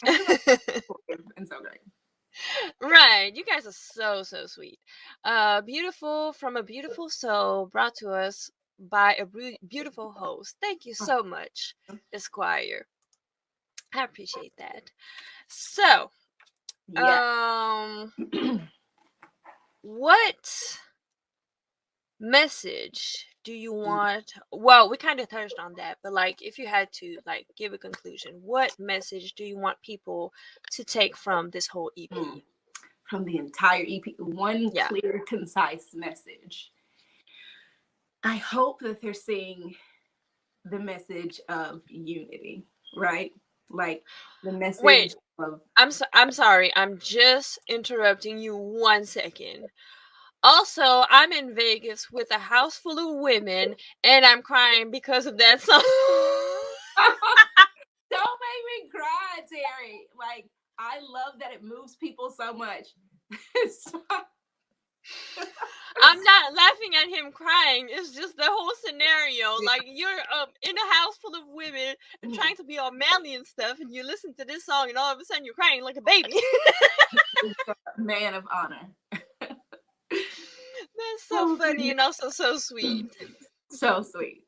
And so great. Right. You guys are so sweet. Beautiful from a beautiful soul, brought to us by a beautiful host. Thank you so much, Esquire. I appreciate that. So, what message do you want? Well, we kind of touched on that, but like if you had to like give a conclusion, what message do you want people to take from this whole EP? From the entire EP, one clear, concise message. I hope that they're seeing the message of unity, right? Like the message. Wait, of... I'm sorry. I'm just interrupting you 1 second. Also, I'm in Vegas with a house full of women, and I'm crying because of that song. Don't make me cry, Terry. Like, I love that it moves people so much. I'm not laughing at him crying. It's just the whole scenario. Like, you're in a house full of women and trying to be all manly and stuff, and you listen to this song, and all of a sudden you're crying like a baby. Man of honor. That's so funny and also so sweet. So sweet.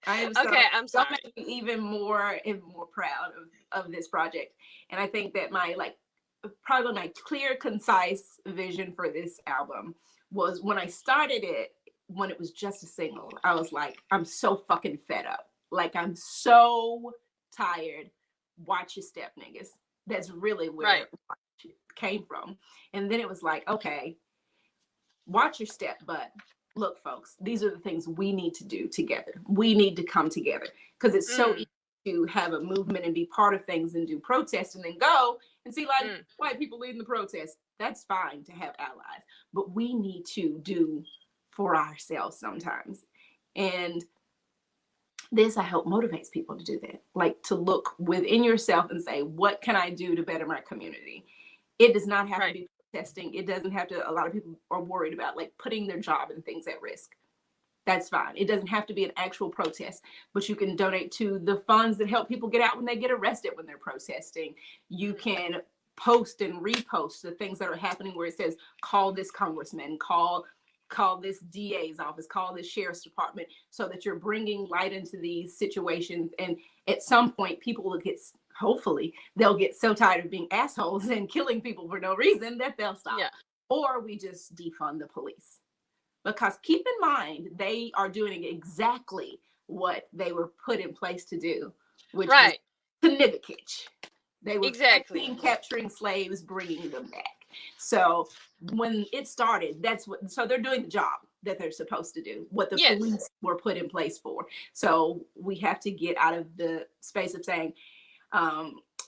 I am I'm sorry. Even more proud of this project. And I think that probably my clear, concise vision for this album was when I started it, when it was just a single, I was like, I'm so fucking fed up. Like, I'm so tired. Watch your step, niggas. That's really where it came from. And then it was like, okay, watch your step, but look, folks, these are the things we need to do together. We need to come together, because it's so easy to have a movement and be part of things and do protests and then go and see like white people leading the protest. That's fine to have allies, but we need to do for ourselves sometimes. And this, I hope, motivates people to do that, like to look within yourself and say, what can I do to better my community? It does not have to be protesting. It doesn't have to. A lot of people are worried about like putting their job and things at risk. That's fine. It doesn't have to be an actual protest, but you can donate to the funds that help people get out when they get arrested when they're protesting. You can post and repost the things that are happening where it says, call this congressman, call this DA's office, call this sheriff's department, so that you're bringing light into these situations. And at some point, people will hopefully they'll get so tired of being assholes and killing people for no reason that they'll stop. Or we just defund the police. Because keep in mind, they are doing exactly what they were put in place to do, which was to nigga-kitch. They were capturing slaves, bringing them back. So when it started, so they're doing the job. that they're supposed to do, what the Yes. police were put in place for. So we have to get out of the space of saying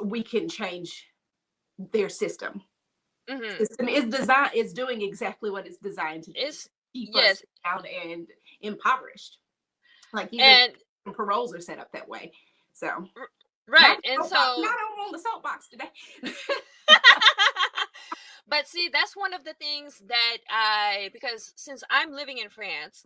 we can change their system. System is doing exactly what it's designed to do. Keep us down and impoverished. Like even paroles are set up that way. So right, and so not on the soapbox today. But see, that's one of the things that because since I'm living in France,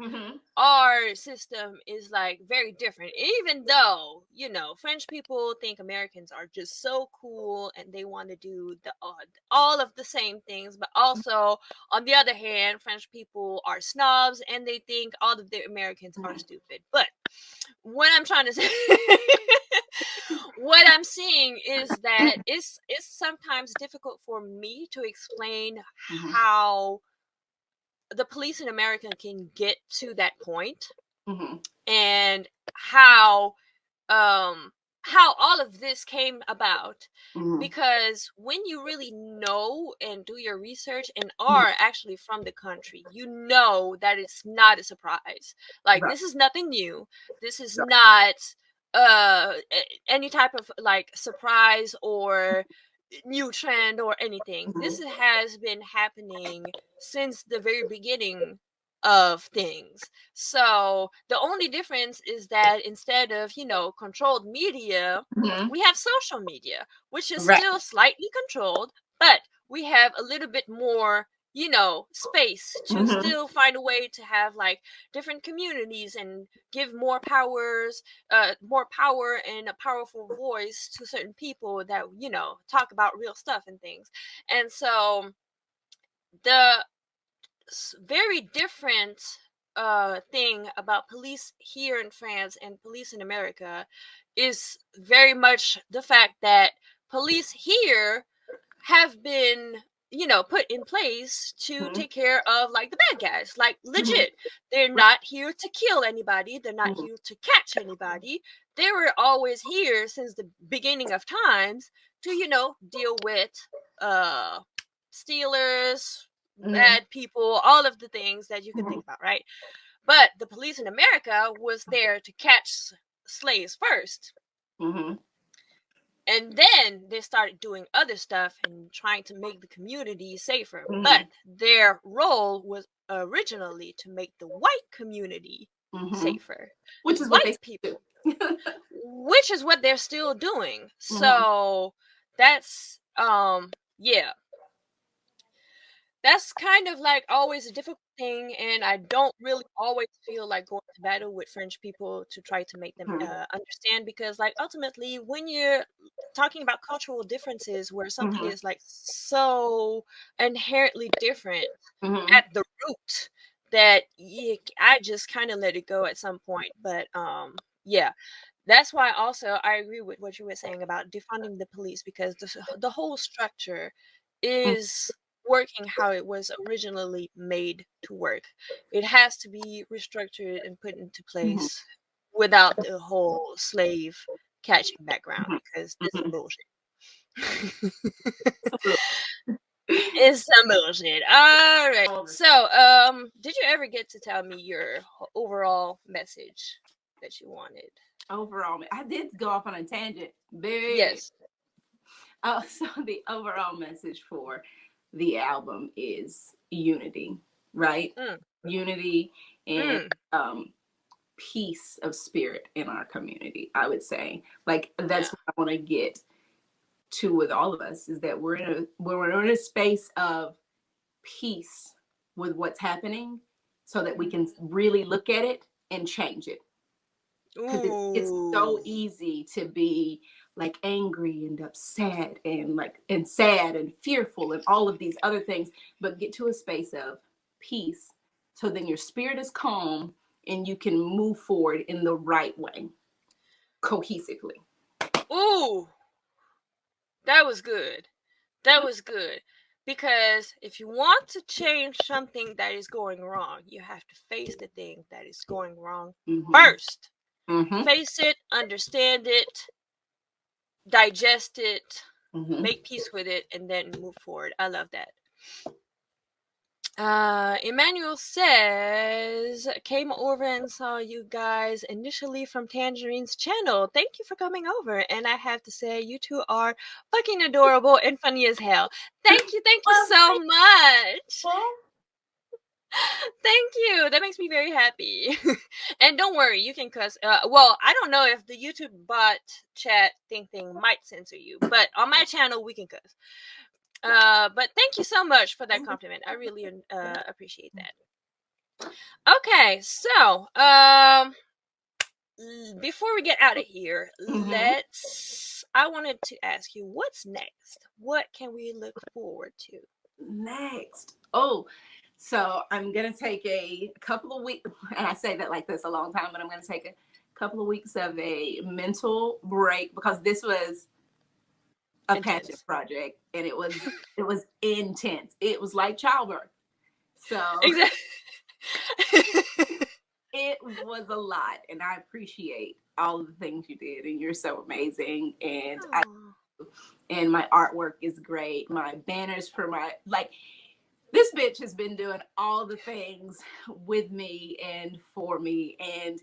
our system is like very different. Even though, you know, French people think Americans are just so cool and they want to do all of the same things, but also on the other hand, French people are snobs and they think all of the Americans are stupid. But what I'm trying to say what I'm seeing is that it's sometimes difficult for me to explain how the police in America can get to that point, and how all of this came about. Because when you really know and do your research and are actually from the country, you know that it's not a surprise. Like, this is nothing new. This is not any type of like surprise or new trend or anything. This has been happening since the very beginning of things. So the only difference is that instead of, you know, controlled media, we have social media, which is still slightly controlled, but we have a little bit more, you know, space to still find a way to have like different communities and give more power and a powerful voice to certain people that, you know, talk about real stuff and things. And so the very different thing about police here in France and police in America is very much the fact that police here have been, you know, put in place to take care of like the bad guys, like legit. They're not here to kill anybody. They're not here to catch anybody. They were always here since the beginning of times to, you know, deal with stealers, bad people, all of the things that you can think about, right? But the police in America was there to catch slaves first. And then they started doing other stuff and trying to make the community safer. But their role was originally to make the white community safer. Which is white what people do. Which is what they're still doing. So that's yeah. That's kind of like always a difficult thing, and I don't really always feel like going to battle with French people to try to make them understand, because like ultimately when you're talking about cultural differences where something is like so inherently different at the root that I just kind of let it go at some point. But yeah, that's why also I agree with what you were saying about defunding the police, because the whole structure is working how it was originally made to work. It has to be restructured and put into place without the whole slave catching background, because this is bullshit. It's some bullshit. All right. So, did you ever get to tell me your overall message that you wanted? Overall, I did go off on a tangent. Yes. Oh, so the overall message for the album is unity, right? Unity and peace of spirit in our community, I would say. Like, that's what I want to get to with all of us, is that we're in a space of peace with what's happening, so that we can really look at it and change it. Because it's so easy to be like angry and upset and sad and fearful and all of these other things, but get to a space of peace, so then your spirit is calm and you can move forward in the right way, cohesively. Ooh, that was good. That was good. Because if you want to change something that is going wrong, you have to face the thing that is going wrong first. Face it, understand it, digest it, make peace with it, and then move forward. I love that. Emmanuel says, came over and saw you guys initially from Tangerine's channel. Thank you for coming over. And I have to say, you two are fucking adorable and funny as hell. Thank you so much. Thank you. That makes me very happy. And don't worry, you can cuss. Well, I don't know if the YouTube bot chat thing might censor you, but on my channel, we can cuss. But thank you so much for that compliment. I really appreciate that. Okay, so before we get out of here, I wanted to ask you, what's next? What can we look forward to next? Oh, so I'm gonna take a couple of weeks, and I say that like this a long time, but I'm gonna take a couple of weeks of a mental break because this was a passion project, and it was intense. It was like childbirth. So exactly. It was a lot, and I appreciate all of the things you did, and you're so amazing. And and my artwork is great. My banners for my this bitch has been doing all the things with me and for me, and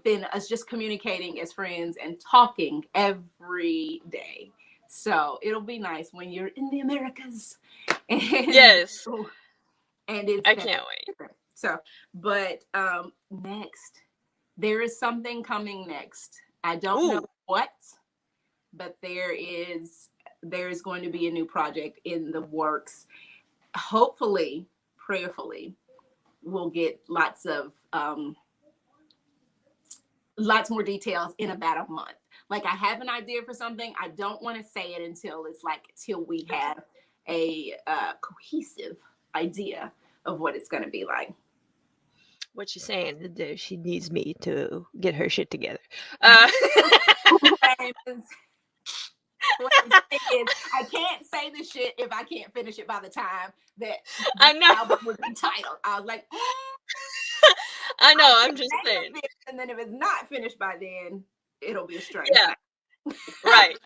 then us just communicating as friends and talking every day. So it'll be nice when you're in the Americas. And, yes. And it's I can't wait. So, but next, there is something coming next. I don't know what, but there is going to be a new project in the works. Hopefully, prayerfully, we'll get lots more details in about a month. Like, I have an idea for something. I don't want to say it until we have a cohesive idea of what it's going to be like. What you're saying is she needs me to get her shit together. I can't say the shit if I can't finish it by the time that I know album would be titled. I was like, I know. I'm just saying. And then if it's not finished by then, it'll be a strange. Yeah, right.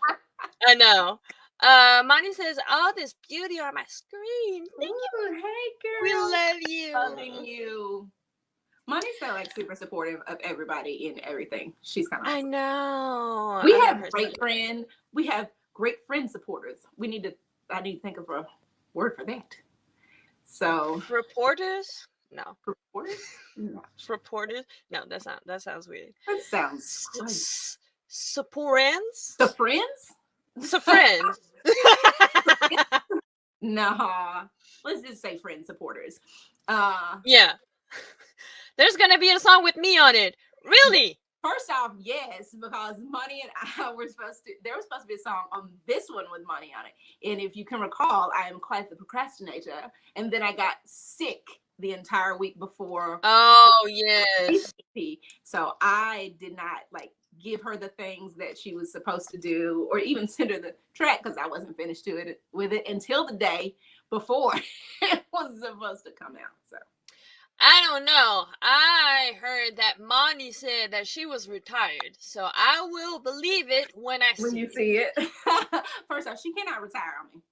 I know. Monty says, "All this beauty on my screen. Thank you. Hey, girl. We love you. Loving you." Monty's so super supportive of everybody in everything. She's kind of awesome. I know. We have great friend supporters. I need to think of a word for that. So reporters? No. Reporters? No. Reporters? No, that sounds weird. That sounds supporters? The friends? The friends. No. Let's just say friend supporters. Yeah. There's gonna be a song with me on it. Really? First off, yes, because Money and I there was supposed to be a song on this one with Money on it. And if you can recall, I am quite the procrastinator. And then I got sick the entire week before. Oh, yes. So I did not give her the things that she was supposed to do, or even send her the track, because I wasn't finished with it until the day before it was supposed to come out. So I don't know. I heard that Monty said that she was retired, so I will believe it when you see it. First off, she cannot retire on me.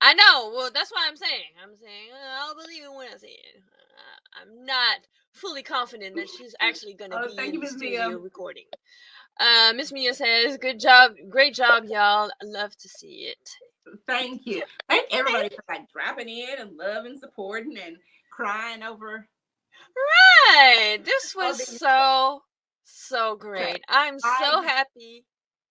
I know. Well, that's what I'm saying. I'll believe it when I see it. I'm not fully confident that she's actually going to be in the studio recording. Miss Mia says, "Good job, great job, y'all. I love to see it." Thank you. Thank everybody for dropping in and loving, supporting, and crying over. Right. This was so great. I'm so happy.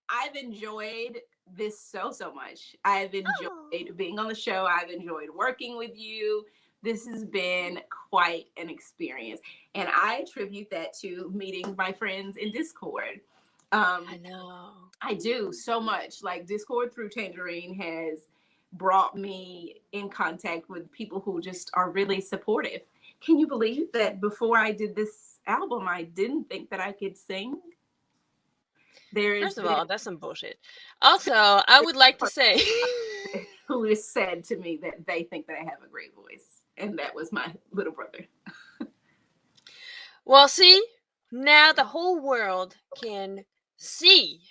I've enjoyed this so much. I've enjoyed being on the show. I've enjoyed working with you. This has been quite an experience, and I attribute that to meeting my friends in Discord. I know. I do so much. Discord through Tangerine has brought me in contact with people who just are really supportive. Can you believe that before I did this album, I didn't think that I could sing? First of all, that's some bullshit. Also, I would like to say who has said to me that they think that I have a great voice, and that was my little brother. Well, see, now the whole world can see,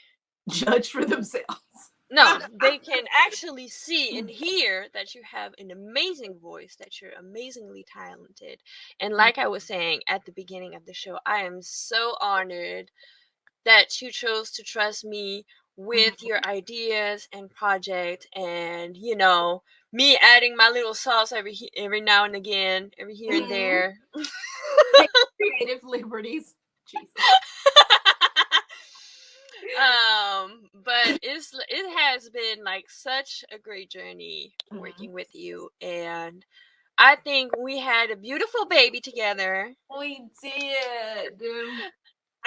judge for themselves. No, they can actually see and hear that you have an amazing voice, that you're amazingly talented. And like I was saying at the beginning of the show, I am so honored that you chose to trust me with your ideas and project, and me adding my little sauce every now and again, every here and there. Creative liberties. Jesus. But it has been like such a great journey working with you, and I think we had a beautiful baby together. We did.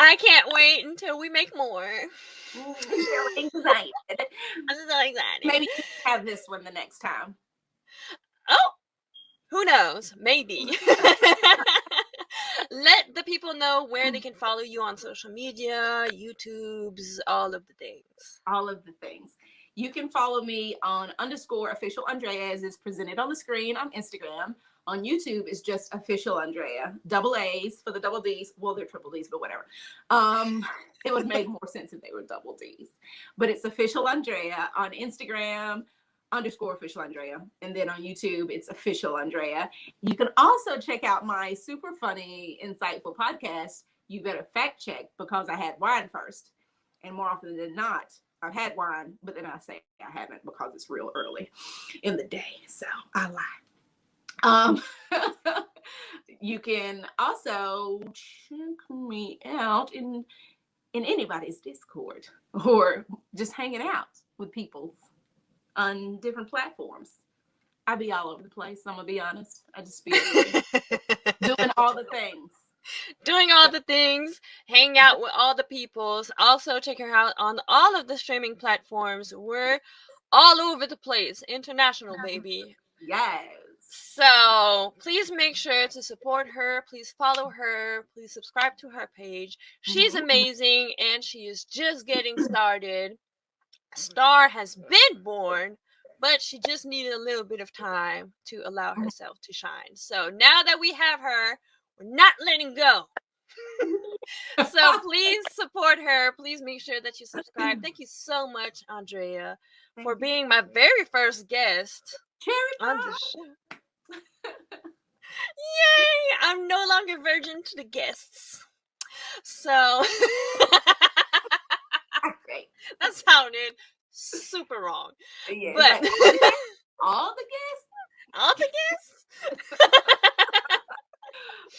I can't wait until we make more. I'm so excited. I'm so excited. Maybe you can have this one the next time. Oh, who knows? Maybe. Let the people know where they can follow you on social media, YouTube's, all of the things. All of the things. You can follow me on _official Aandrea, as is presented on the screen on Instagram. On YouTube, it's just official Aandrea. Double A's for the double D's. Well, they're triple D's, but whatever. It would have made more sense if they were double D's. But it's official Aandrea on Instagram, _official Aandrea. And then on YouTube, it's official Aandrea. You can also check out my super funny, insightful podcast, You Better Fact Check, because I had wine first. And more often than not, I've had wine, but then I say I haven't because it's real early in the day. So I lie. You can also check me out in anybody's Discord or just hanging out with people on different platforms. I be all over the place. I'm gonna be honest. I just be doing all the things. Doing all the things, hang out with all the peoples. Also check her out on all of the streaming platforms. We're all over the place. International, baby. Yes. So please make sure to support her. Please follow her. Please subscribe to her page. She's amazing, and she is just getting started. Star has been born, but she just needed a little bit of time to allow herself to shine. So now that we have her, we're not letting go. So please support her. Please make sure that you subscribe. Thank you so much, Aandrea, for being my very first guest on the show. Yay! I'm no longer virgin to the guests. So that sounded super wrong. Yeah, but all the guests? All the guests?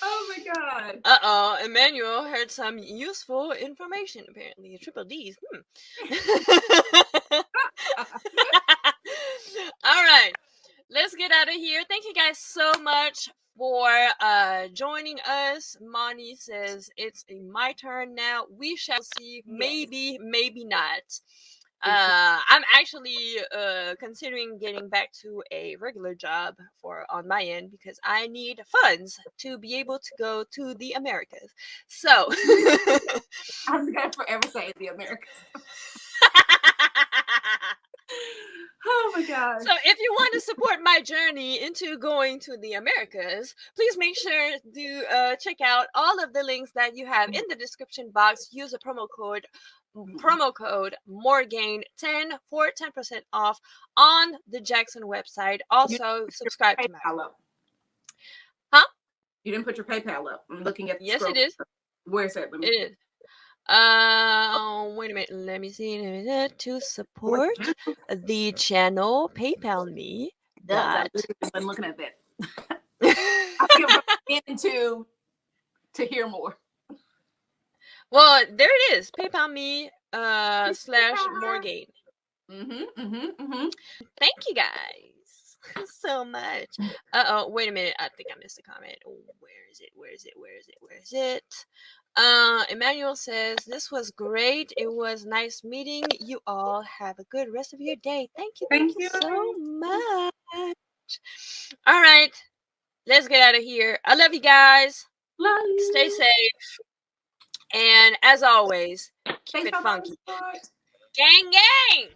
Oh my God. Uh-oh, Emmanuel heard some useful information, apparently. Triple D's. All right, let's get out of here. Thank you guys so much for joining us. Moni says it's my turn now. We shall see. Maybe, maybe not. I'm actually considering getting back to a regular job on my end because I need funds to be able to go to the Americas. So I'm gonna forever say the Americas. Oh my God. So if you want to support my journey into going to the Americas, please make sure to check out all of the links that you have in the description box. Use the promo code Morgane10 for 10% off on the Jackson website. Also, subscribe to my Huh? You didn't put your PayPal up. I'm looking at the Yes, it is. Where's that? It is. Wait a minute. Let me see. To support the channel, PayPal me. I'm looking at that. I'm into to hear more. Well, there it is. PayPal me /Morgane. Thank you guys so much. Wait a minute. I think I missed a comment. Where is it? Emmanuel says, this was great. It was nice meeting you all. Have a good rest of your day. Thank you so much. All right. Let's get out of here. I love you guys. Love you. Stay safe. And as always, keep it funky. Gang, gang!